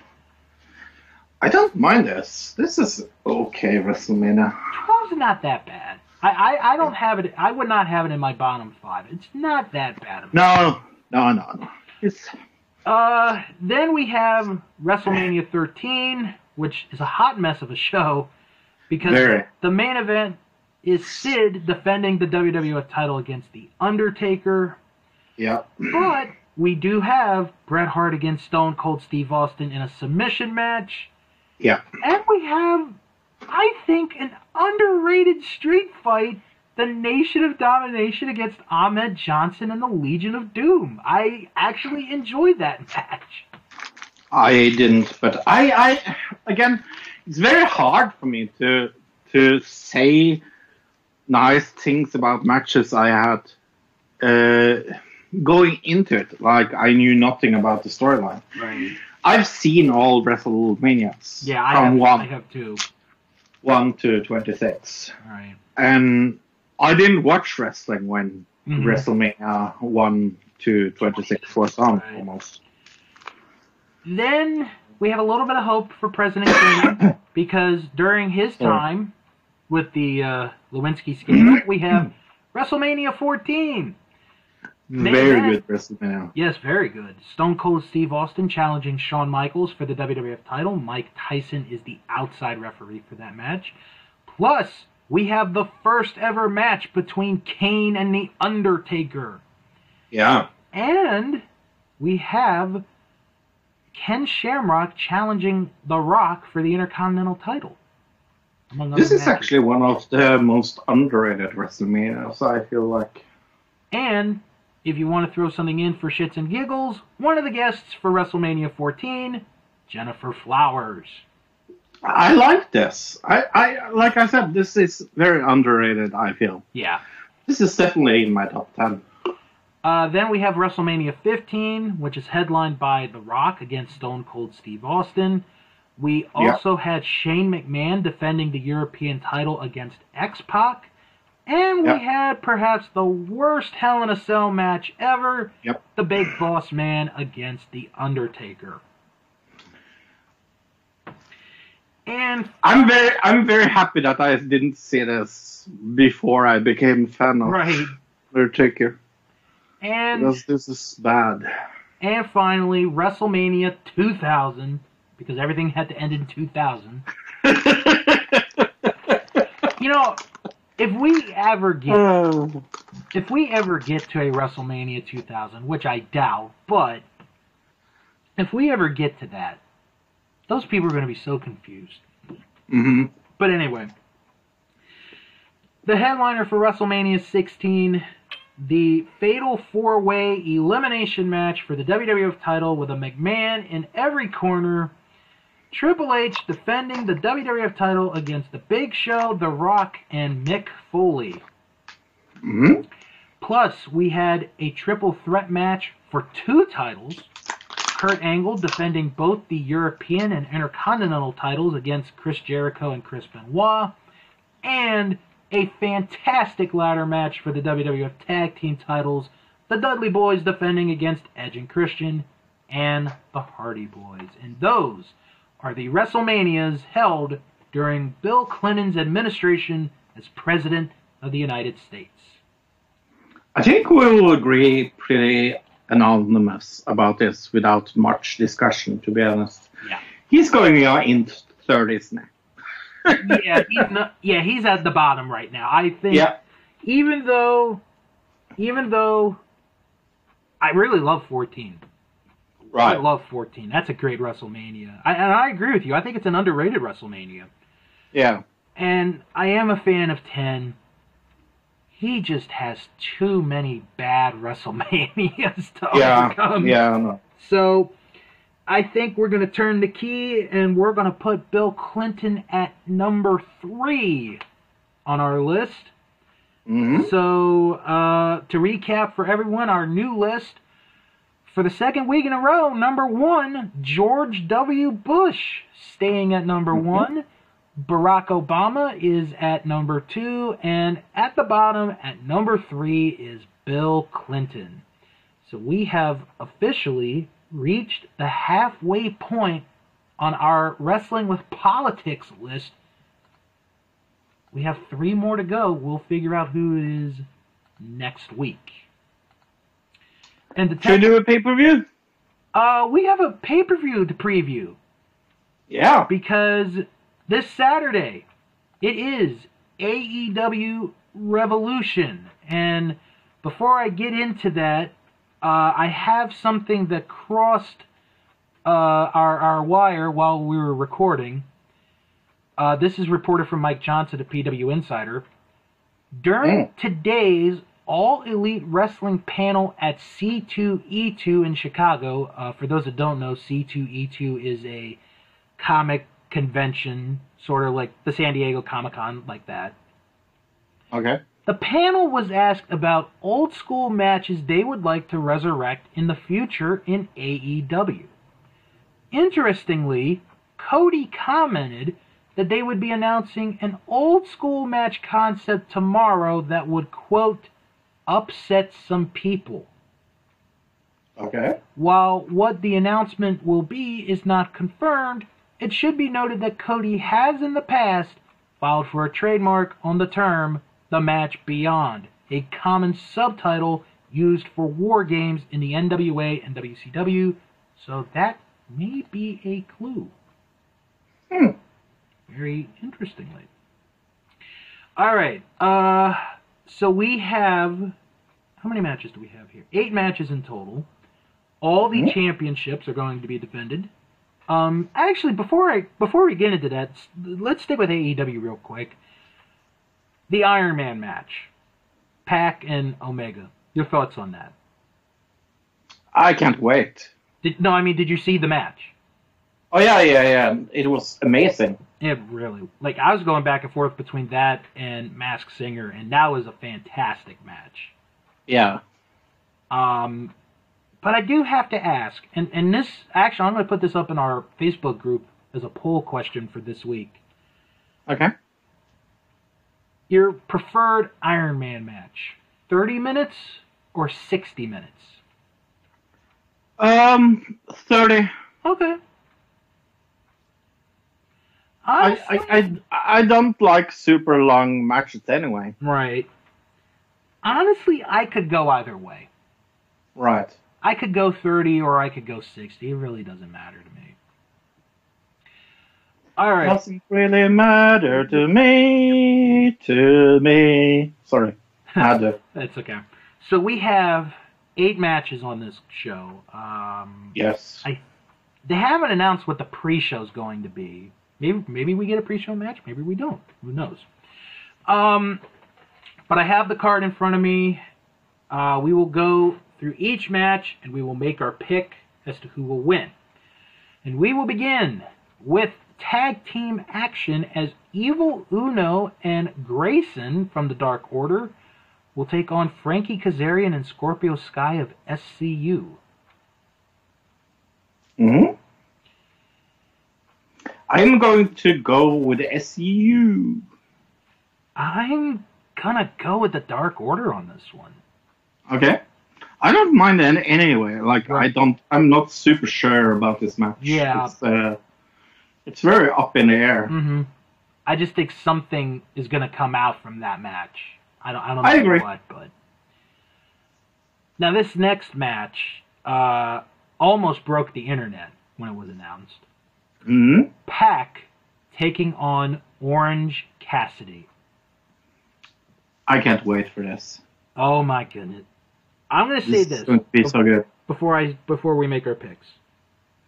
I don't mind this. This is okay, WrestleMania. 12's not that bad. I don't have it. I would not have it in my bottom 5. It's not that bad. No. It's... Then we have WrestleMania 13, which is a hot mess of a show, Because Very. the main event is Sid defending the WWF title against The Undertaker. Yeah. But we do have Bret Hart against Stone Cold Steve Austin in a submission match. Yeah. And we have, I think, an underrated street fight, the Nation of Domination against Ahmed Johnson and the Legion of Doom. I actually enjoyed that match. I didn't, but I again, it's very hard for me to say nice things about matches I had going into it. Like, I knew nothing about the storyline. Right. I've seen all WrestleManias. Yeah, from I have too. 1 to 26. Right. And I didn't watch wrestling when Mhm. WrestleMania 1 to 26 was on, Right. almost. Then we have a little bit of hope for President Clinton because during his time with the Lewinsky scandal, we have WrestleMania 14. Very good WrestleMania. Yes, very good. Stone Cold Steve Austin challenging Shawn Michaels for the WWF title. Mike Tyson is the outside referee for that match. Plus, we have the first ever match between Kane and The Undertaker. Yeah. And we have Ken Shamrock challenging The Rock for the Intercontinental title. Among other This is matches. actually one of the most underrated WrestleManias, I feel like. And if you want to throw something in for shits and giggles, one of the guests for WrestleMania 14, Jennifer Flowers. I like this. I like I said, this is very underrated, I feel. Yeah. This is definitely in my top 10. Then we have WrestleMania 15, which is headlined by The Rock against Stone Cold Steve Austin. We also had Shane McMahon defending the European title against X-Pac. And we had perhaps the worst Hell in a Cell match ever, the Big Boss Man against The Undertaker. And I'm very happy that I didn't see this before I became a fan of Undertaker. And because this is bad. And finally, WrestleMania 2000, because everything had to end in 2000. You know, if we ever get to a WrestleMania 2000, which I doubt, but if we ever get to that, those people are going to be so confused. Mm-hmm. But anyway, the headliner for WrestleMania 16, the Fatal 4-Way Elimination match for the WWF title with a McMahon in every corner. Triple H defending the WWF title against The Big Show, The Rock, and Mick Foley. Mm-hmm. Plus, we had a triple threat match for 2 titles. Kurt Angle defending both the European and Intercontinental titles against Chris Jericho and Chris Benoit. And a fantastic ladder match for the WWF Tag Team titles. The Dudley Boys defending against Edge and Christian and the Hardy Boys. And those are the WrestleManias held during Bill Clinton's administration as President of the United States. I think we will agree pretty anonymous about this without much discussion, to be honest. Yeah. He's going into 30s now. He's at the bottom right now. I think even though I really love 14. Right. I love 14. That's a great WrestleMania. And I agree with you. I think it's an underrated WrestleMania. Yeah. And I am a fan of 10. He just has too many bad WrestleManias to overcome. Yeah, I know. So I think we're going to turn the key and we're going to put Bill Clinton at number 3 on our list. Mm-hmm. So to recap for everyone, our new list, for the second week in a row, number 1, George W. Bush staying at number 1. Barack Obama is at number 2. And at the bottom, at number 3, is Bill Clinton. So we have officially reached the halfway point on our Wrestling with Politics list. We have 3 more to go. We'll figure out who it is next week. And Should we do a pay-per-view? We have a pay-per-view to preview. Yeah. Because this Saturday, It is AEW Revolution. And before I get into that, I have something that crossed our wire while we were recording. This is reported from Mike Johnson at PW Insider. During today's All Elite Wrestling panel at C2E2 in Chicago, for those that don't know, C2E2 is a comic convention, sort of like the San Diego Comic-Con, like that. Okay. The panel was asked about old school matches they would like to resurrect in the future in AEW. Interestingly, Cody commented that they would be announcing an old school match concept tomorrow that would, quote, upset some people. Okay. While what the announcement will be is not confirmed, it should be noted that Cody has in the past filed for a trademark on the term The Match Beyond, a common subtitle used for war games in the NWA and WCW, so that may be a clue. Very interestingly. All right. So we have... How many matches do we have here? 8 matches in total. All the championships are going to be defended. Actually, before we get into that, let's stick with AEW real quick. The Iron Man match. Pac and Omega. Your thoughts on that? I can't wait. Did you see the match? Oh, yeah. It was amazing. It really... Like, I was going back and forth between that and Masked Singer, and that was a fantastic match. Yeah. But I do have to ask, and this... Actually, I'm going to put this up in our Facebook group as a poll question for this week. Okay. Your preferred Iron Man match, 30 minutes or 60 minutes? 30. Okay. I don't like super long matches anyway. Right. Honestly, I could go either way. Right. I could go 30 or I could go 60. It really doesn't matter to me. All right. Doesn't really matter to me. Sorry. I do. That's okay. So we have 8 matches on this show. Yes. They haven't announced what the pre-show is going to be. Maybe we get a pre-show match. Maybe we don't. Who knows? But I have the card in front of me. We will go through each match, and we will make our pick as to who will win. And we will begin with tag team action as Evil Uno and Grayson from the Dark Order will take on Frankie Kazarian and Scorpio Sky of SCU. I'm going to go with SCU. I'm gonna go with the Dark Order on this one. Okay. I don't mind anyway. Like, Right. I'm not super sure about this match. Yeah. It's very up in the air. Mm-hmm. I just think something is gonna come out from that match. I don't know I agree. what, but now this next match almost broke the internet when it was announced. Pac taking on Orange Cassidy. I can't wait for this. Oh my goodness! I'm gonna say this is going to be so good. before we make our picks.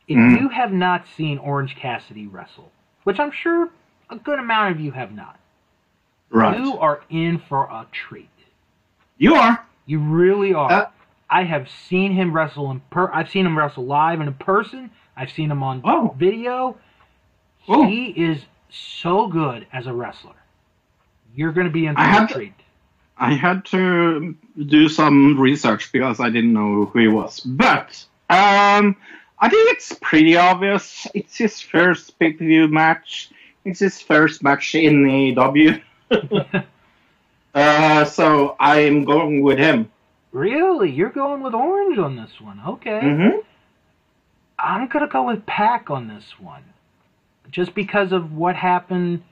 If you have not seen Orange Cassidy wrestle, which I'm sure a good amount of you have not, Right. you are in for a treat. You are. You really are. I have seen him wrestle I've seen him wrestle live and in person. I've seen him on video. Oh. He is so good as a wrestler. You're going to be in for a treat. I had to do some research because I didn't know who he was. But I think it's pretty obvious. It's his first pay-per-view match. It's his first match in AEW. So I'm going with him. Really? You're going with Orange on this one? Okay. I'm going to go with Pac on this one. Just because of what happened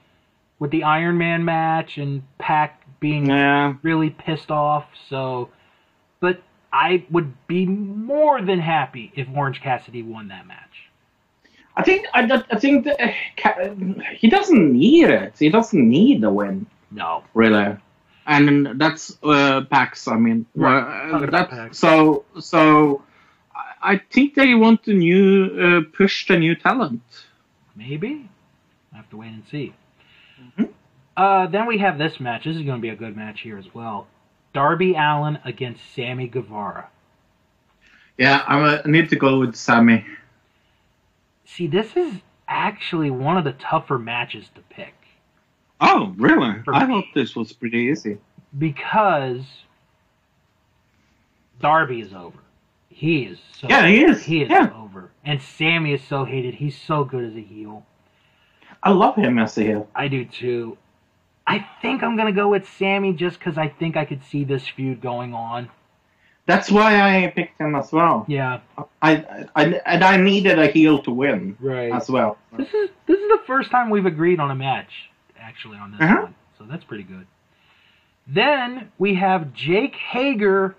with the Iron Man match and Pac being really pissed off. But I would be more than happy if Orange Cassidy won that match. I think he doesn't need it. He doesn't need the win, No. really. And that's PAX. I mean, Right. that's so. I think they want to push the new talent. Maybe. I have to wait and see. Mm-hmm. Then we have this match. This is going to be a good match here as well. Darby Allin against Sammy Guevara. Yeah, I need to go with Sammy. See, this is actually one of the tougher matches to pick. Oh, really? I thought this was pretty easy. Because Darby is over. He is so he is. He is over. And Sammy is so hated. He's so good as a heel. I love him as a heel. I do too. I think I'm going to go with Sammy just because I think I could see this feud going on. That's why I picked him as well. Yeah. I needed a heel to win as well. This is the first time we've agreed on a match, actually, on this one. So that's pretty good. Then we have Jake Hager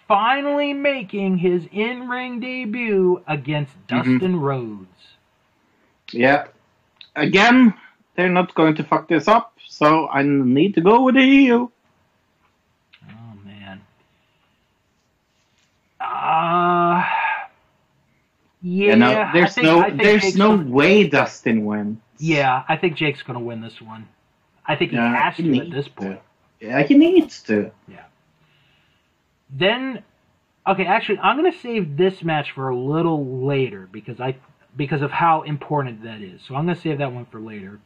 finally making his in-ring debut against Dustin Rhodes. Yeah. Again, they're not going to fuck this up, so I need to go with the heel. Oh, man. Yeah. There's no way Dustin wins. Yeah, I think Jake's going to win this one. I think he has to at this point. Yeah, he needs to. Yeah. Then, okay, actually, I'm going to save this match for a little later because of how important that is. So I'm going to save that one for later.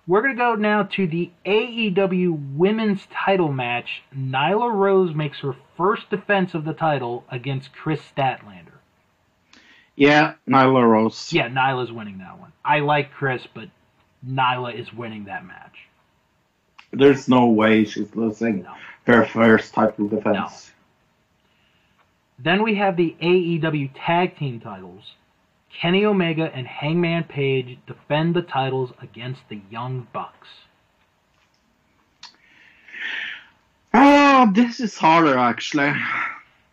We're going to go now to the AEW Women's Title match. Nyla Rose makes her first defense of the title against Chris Statlander. Yeah, Nyla Rose. Yeah, Nyla's winning that one. I like Chris, but Nyla is winning that match. There's no way she's losing her first title defense. No. Then we have the AEW Tag Team titles. Kenny Omega and Hangman Page defend the titles against the Young Bucks. Oh, this is harder, actually.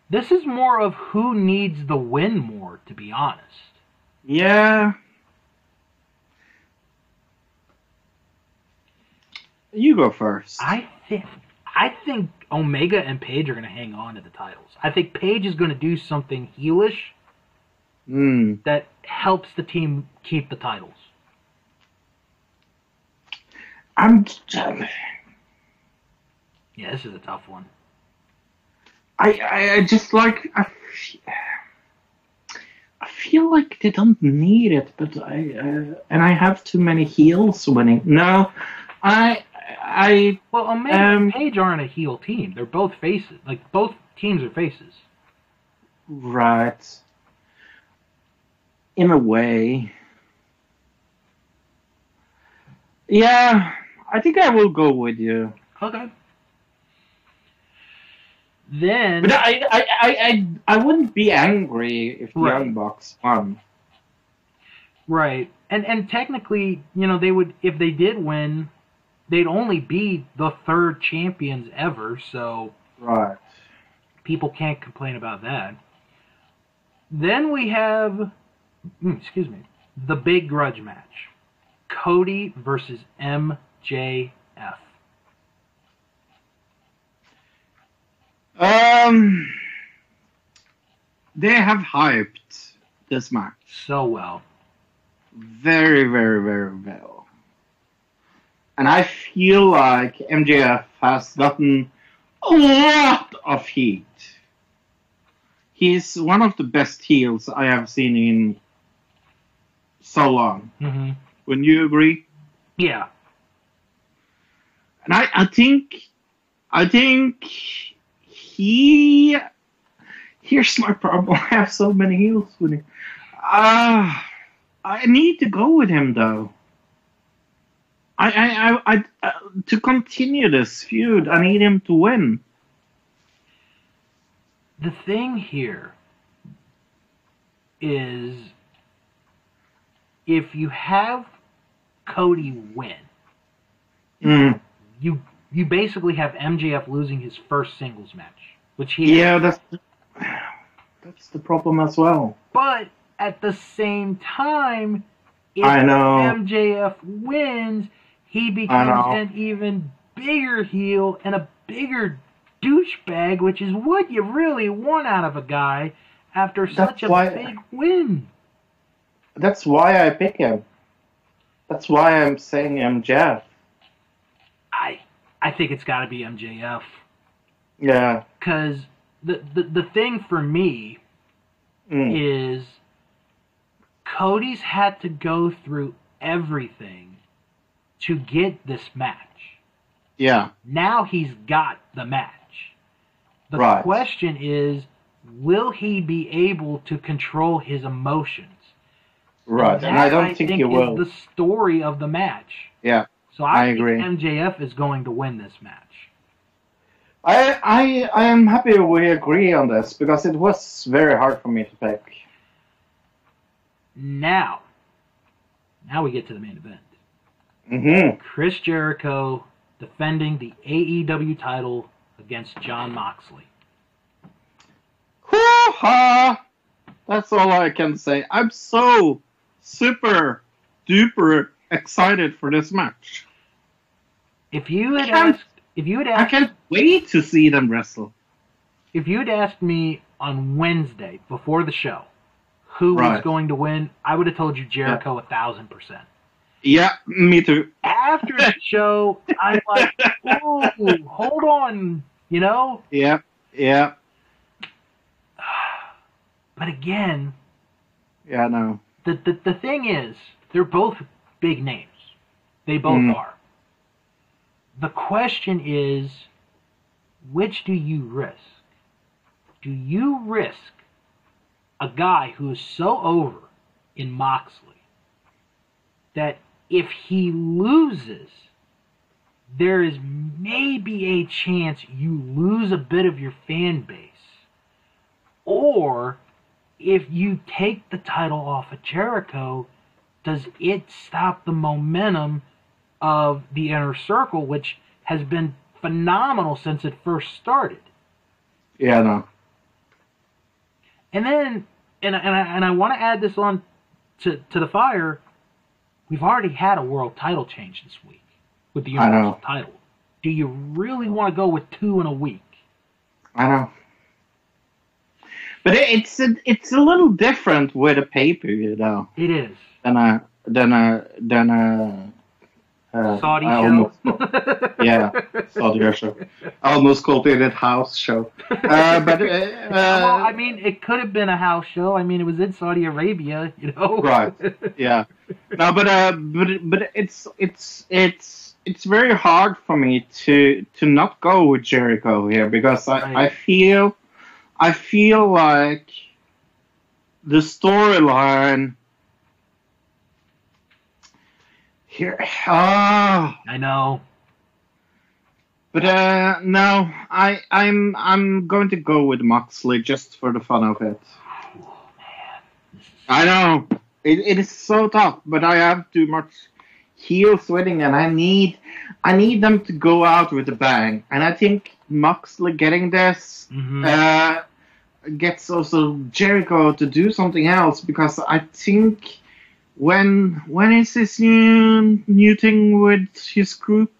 This is more of who needs the win more, to be honest. Yeah. You go first. I think Omega and Page are going to hang on to the titles. I think Page is going to do something heelish that helps the team keep the titles. Yeah, this is a tough one. I just like I feel like they don't need it, but I have too many heels winning. No, well, Omega and Page aren't a heel team. They're both faces. Like, both teams are faces. Right. In a way. Yeah, I think I will go with you. Okay. Then, but I wouldn't be angry if the Young Bucks won. Right, and technically, they would, if they did win, they'd only be the third champions ever. So people can't complain about that. Then we have, the big grudge match: Cody versus MJF. They have hyped this match so well. Very, very, very well. And I feel like MJF has gotten a lot of heat. He's one of the best heels I have seen in so long. Mm-hmm. Wouldn't you agree? Yeah. And I think here's my problem. I have so many heels with him. I need to go with him though. I to continue this feud, I need him to win. The thing here is, if you have Cody win, you basically have MJF losing his first singles match, which he that's the problem as well. But at the same time, if I know. MJF wins, he becomes an even bigger heel and a bigger douchebag, which is what you really want out of a guy after such a big win. That's why I pick him. That's why I'm saying MJF. I think it's got to be MJF. Yeah. Because the thing for me is Cody's had to go through everything to get this match. Yeah. Now he's got the match. The question is, will he be able to control his emotions? Right, and I don't think he will. Is the story of the match. Yeah. So I agree. think MJF is going to win this match. I am happy we agree on this because it was very hard for me to pick. Now we get to the main event. Mm-hmm. Chris Jericho defending the AEW title against Jon Moxley. Hoo-ha! That's all I can say. I'm so super duper excited for this match. If you had asked, I can't wait to see them wrestle. If you had asked me on Wednesday before the show who was going to win, I would have told you Jericho 1,000%. Yeah, me too. After the show, I'm like, oh, hold on, you know? Yeah. But again, yeah, no. The thing is, they're both big names. They both are. The question is, which do you risk? Do you risk a guy who is so over in Moxley that if he loses, there is maybe a chance you lose a bit of your fan base? Or if you take the title off of Jericho, does it stop the momentum of the Inner Circle, which has been phenomenal since it first started? Yeah, no. And then, and I want to add this on to the fire. We've already had a world title change this week with the Universal title. Do you really want to go with 2 in a week? I know. But it's a little different with a pay-per-view, though. It is. Than a Saudi show. Saudi show. I almost called it a house show. Well, I mean, it could have been a house show. I mean, it was in Saudi Arabia, you know. Right. Yeah. No, but it's very hard for me to not go with Jericho here because I feel like the storyline here. I know. But no, I'm going to go with Moxley just for the fun of it. Oh, man. I know it is so tough, but I have too much heel sweating, and I need them to go out with a bang. And I think Moxley getting this gets also Jericho to do something else because I think when is this new thing with his group?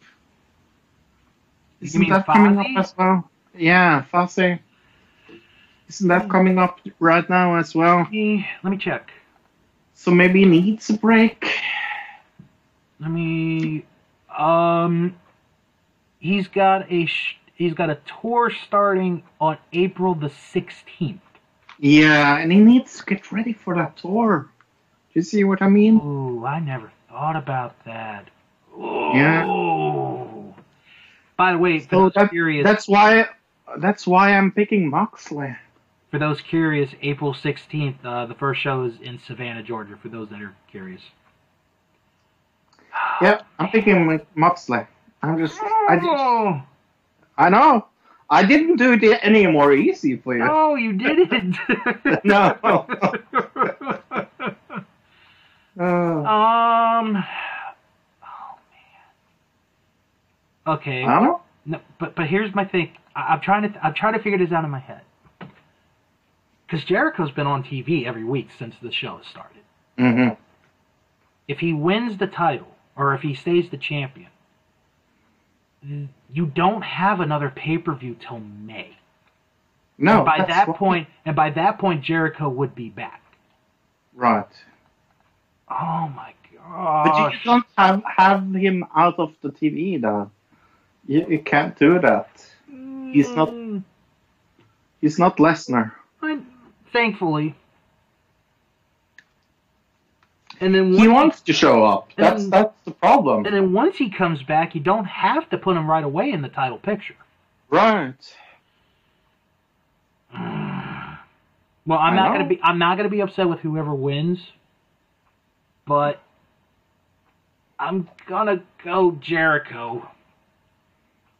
Isn't that coming up as well? Yeah, Fuzzy. Isn't that coming up right now as well? Let me check. So maybe he needs a break. He's got a tour starting on April the 16th. Yeah, and he needs to get ready for that tour. Do you see what I mean? Ooh, I never thought about that. Ooh. Yeah. By the way, curious, that's why I'm picking Moxley. For those curious, April 16th, the first show is in Savannah, Georgia. For those that are curious. Yeah, I'm picking Moxley. I know. I didn't do it any more easy for you. Oh, you didn't. No. Oh man. Okay. I don't know. No, but here's my thing. I'm trying to figure this out in my head. Because Jericho's been on TV every week since the show has started. Mm-hmm. if he wins the title, or if he stays the champion, you don't have another pay-per-view till May. No, and by that point, Jericho would be back. Right. Oh my But gosh! you don't have him out of the TV, though. You can't do that. He's not. He's not Lesnar. Thankfully. And then He wants to show up. That's the problem. And then once he comes back, you don't have to put him right away in the title picture. Right. Well, I'm not gonna be upset with whoever wins, but I'm gonna go Jericho.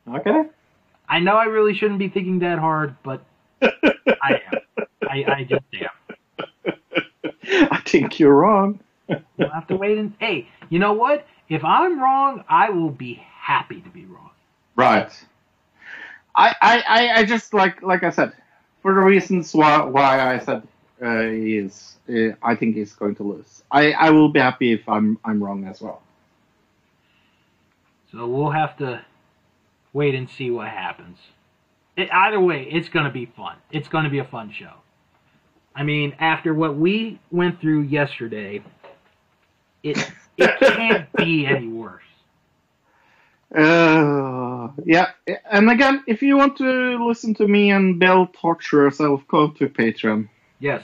Okay. I know I really shouldn't be thinking that hard, but I am. I just am. I think you're wrong. We'll have to wait and... Hey, you know what? If I'm wrong, I will be happy to be wrong. Right. I just, like I said, for the reasons why I said I think he's going to lose. I will be happy if I'm wrong as well. So we'll have to wait and see what happens. Either way, it's going to be fun. It's going to be a fun show. I mean, after what we went through yesterday, it can't be any worse. Yeah, and again, if you want to listen to me and Bill torture yourself, go to Patreon. Yes.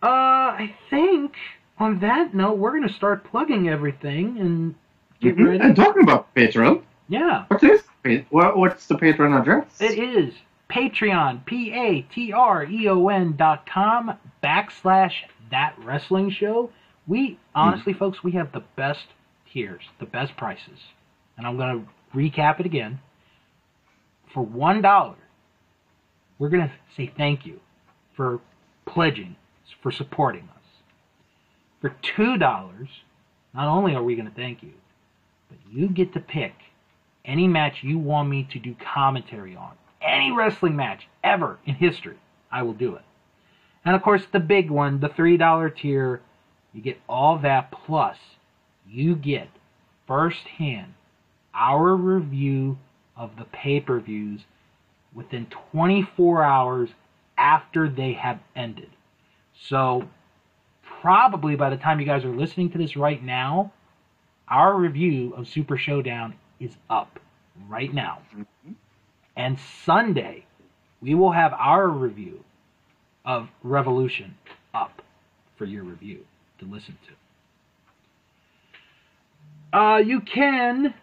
I think on that note, we're going to start plugging everything and get ready. And talking about Patreon. Yeah. What's the Patreon address? It is Patreon, patreon.com/thatwrestlingshow. We, honestly, folks, we have the best tiers, the best prices. And I'm going to recap it again. For $1, we're going to say thank you for pledging, for supporting us. For $2, not only are we going to thank you, but you get to pick any match you want me to do commentary on. Any wrestling match ever in history, I will do it. And of course, the big one, the $3 tier, you get all that, plus you get firsthand our review of the pay-per-views within 24 hours after they have ended. So probably by the time you guys are listening to this right now, our review of Super Showdown is up right now. And Sunday, we will have our review of Revolution up for your review to listen to. You can, if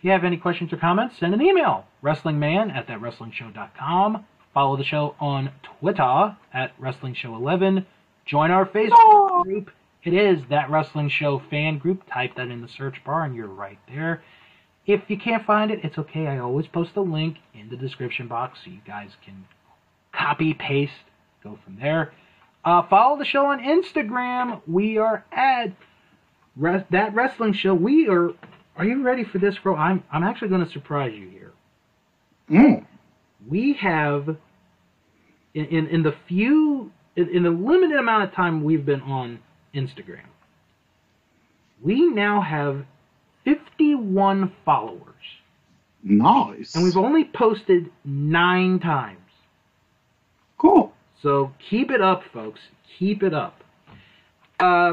you have any questions or comments, send an email. WrestlingMan@thatwrestlingshow.com. Follow the show on Twitter @WrestlingShow11. Join our Facebook group. It is That Wrestling Show fan group. Type that in the search bar and you're right there. If you can't find it, it's okay. I always post a link in the description box so you guys can copy, paste, go from there. Follow the show on Instagram. We are at That Wrestling Show. Are you ready for this, bro? I'm actually going to surprise you here. We have, in the limited amount of time we've been on Instagram, we now have 51 followers. Nice. And we've only posted 9 times. Cool. So keep it up, folks. Keep it up.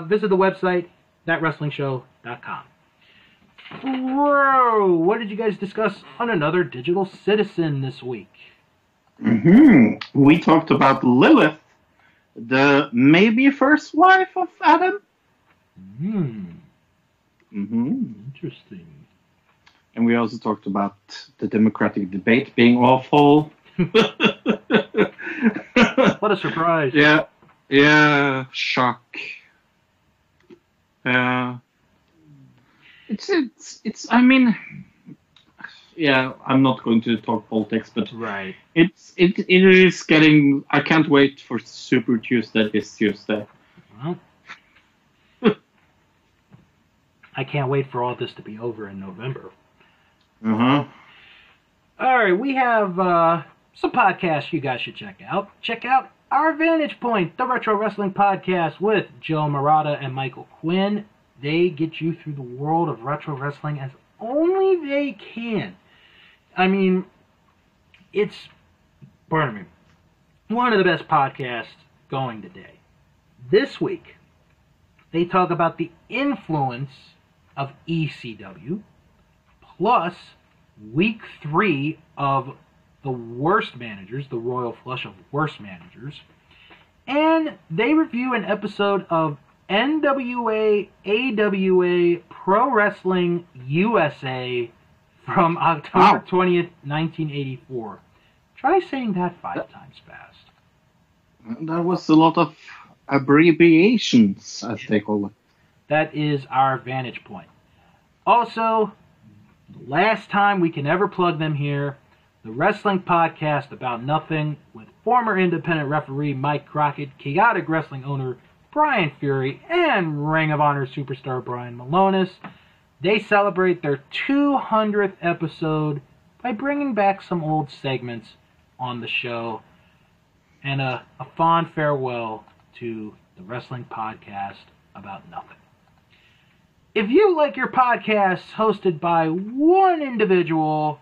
Visit the website, thatwrestlingshow.com. Bro, what did you guys discuss on Another Digital Citizen this week? We talked about Lilith, the maybe first wife of Adam. Interesting. And we also talked about the Democratic debate being awful. What a surprise. Yeah, shock. It's I mean, yeah, I'm not going to talk politics, but right. It is getting, I can't wait for Super Tuesday this Tuesday. Well, I can't wait for all this to be over in November. All right, we have some podcasts you guys should check out. Check out Our Vantage Point, the Retro Wrestling Podcast with Joe Murata and Michael Quinn. They get you through the world of retro wrestling as only they can. I mean, it's, pardon me, one of the best podcasts going today. This week, they talk about the influence of ECW, plus week 3 of the worst managers, the royal flush of worst managers, and they review an episode of NWA AWA Pro Wrestling USA from October 20th, 1984. Try saying that 5 times fast. There was a lot of abbreviations, as they call it. That is our vantage point. Also, the last time we can ever plug them here, the wrestling podcast about nothing with former independent referee Mike Crockett, chaotic wrestling owner Brian Fury, and Ring of Honor superstar Brian Malonis. They celebrate their 200th episode by bringing back some old segments on the show and a fond farewell to the wrestling podcast about nothing. If you like your podcasts hosted by one individual,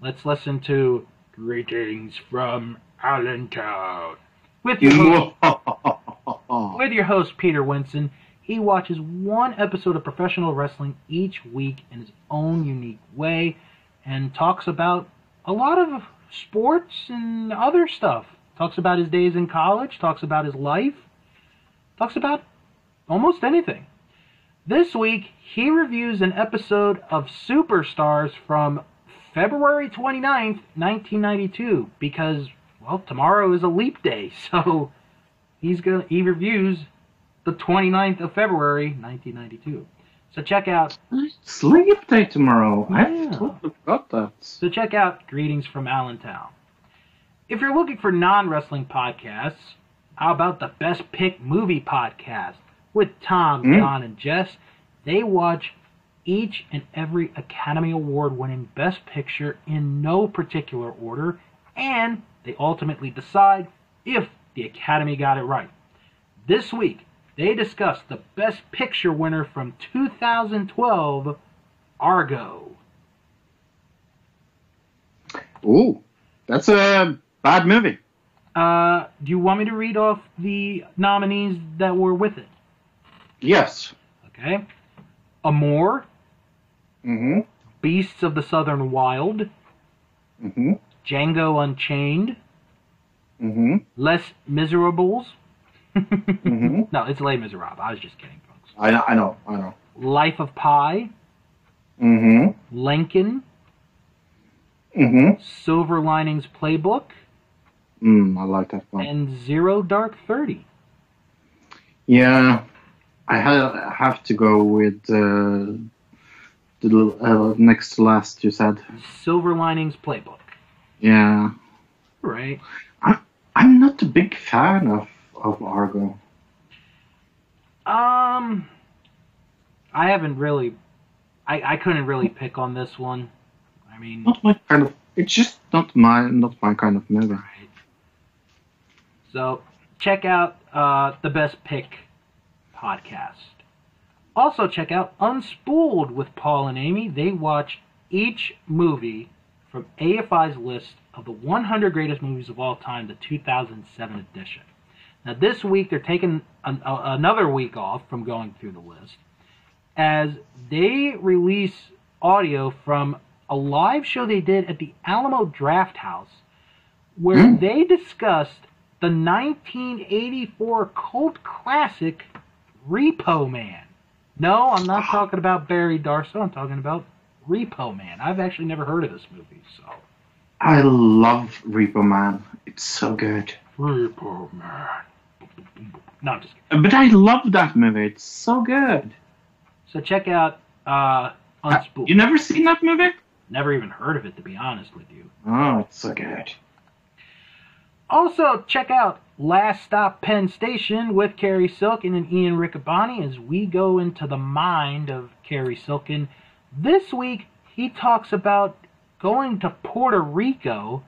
let's listen to Greetings from Allentown with your host Peter Winson. He watches one episode of professional wrestling each week in his own unique way and talks about a lot of sports and other stuff. Talks about his days in college, talks about his life, talks about almost anything. This week, he reviews an episode of Superstars from February 29th, 1992, because, well, tomorrow is a leap day, so he reviews the 29th of February, 1992. So check out... It's leap day tomorrow. Yeah. I totally forgot that. So check out Greetings from Allentown. If you're looking for non-wrestling podcasts, how about the Best Pick Movie Podcast with Tom, John, and Jess? They watch each and every Academy Award-winning Best Picture in no particular order, and they ultimately decide if the Academy got it right. This week, they discuss the Best Picture winner from 2012, Argo. Ooh, that's a bad movie. Do you want me to read off the nominees that were with it? Yes. Okay. Amour. Mm-hmm. Beasts of the Southern Wild. Mm-hmm. Django Unchained. Mm-hmm. Les Miserables. Mm-hmm. No, it's Les Miserables. I was just kidding, folks. I know. Life of Pi. Mm-hmm. Lincoln. Mm-hmm. Silver Linings Playbook. I like that one. And Zero Dark 30. Yeah, I have to go with the next to last you said. Silver Linings Playbook. Yeah. Right. I'm not a big fan of Argo. I haven't really... I couldn't really pick on this one. I mean... Not my kind of... It's just not my kind of movie. Right. So, check out the Best Pick podcast. Also, check out Unspooled with Paul and Amy. They watch each movie from AFI's list of the 100 greatest movies of all time, the 2007 edition. Now, this week, they're taking another week off from going through the list, as they release audio from a live show they did at the Alamo Draft House, where they discussed the 1984 cult classic Repo Man. No, I'm not talking about Barry Darsow. I'm talking about Repo Man. I've actually never heard of this movie, so... I love Repo Man. It's so good. Repo Man. No, I'm just kidding. But I love that movie. It's so good. So check out Unspooled. You never seen that movie? Never even heard of it, to be honest with you. Oh, it's so good. Also, check out Last Stop Penn Station with Carrie Silkin and Ian Riccaboni as we go into the mind of Carrie Silkin. This week, he talks about going to Puerto Rico,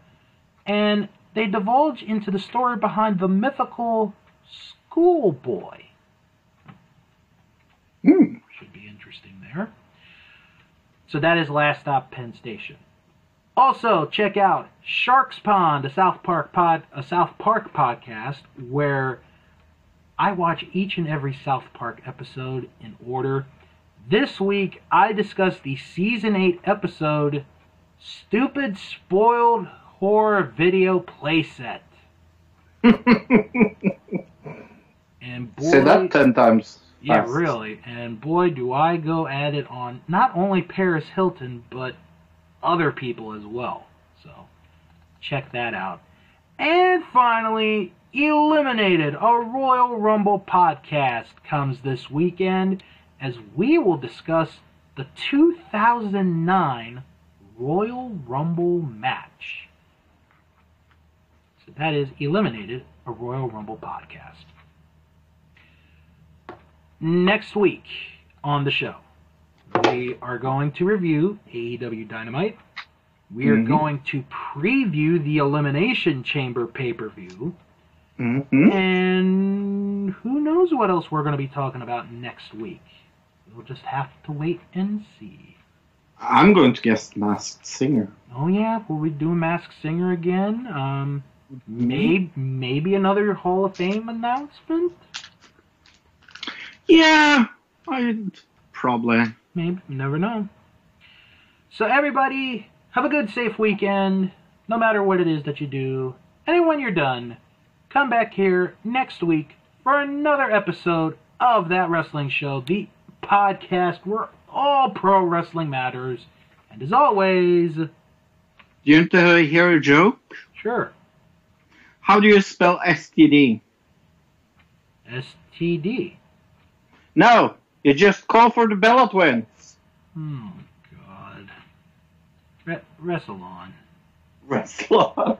and they divulge into the story behind the mythical schoolboy. interesting there. So that is Last Stop Penn Station. Also, check out Sharks Pond, a South Park podcast, where I watch each and every South Park episode in order. This week, I discussed the Season 8 episode, Stupid Spoiled Horror Video Playset. And boy, say that 10 times. Yeah, fast. really. And boy, do I go at it on not only Paris Hilton, but other people as well. So, check that out. And finally, Eliminated, a Royal Rumble podcast, comes this weekend as we will discuss the 2009 Royal Rumble match. So that is Eliminated, a Royal Rumble podcast. Next week on the show, we are going to review AEW Dynamite. We are going to preview the Elimination Chamber pay-per-view. And who knows what else we're going to be talking about next week. We'll just have to wait and see. I'm going to guess Masked Singer. Oh yeah, will we do Masked Singer again? Maybe another Hall of Fame announcement? Yeah, I'd probably. Maybe, you never know. So everybody, have a good, safe weekend, no matter what it is that you do. And when you're done, come back here next week for another episode of That Wrestling Show, the podcast where all pro wrestling matters. And as always... Do you want to hear a joke? Sure. How do you spell STD? STD. No, you just call for the Bella Twins. Oh, God. Wrestle on. Wrestle on.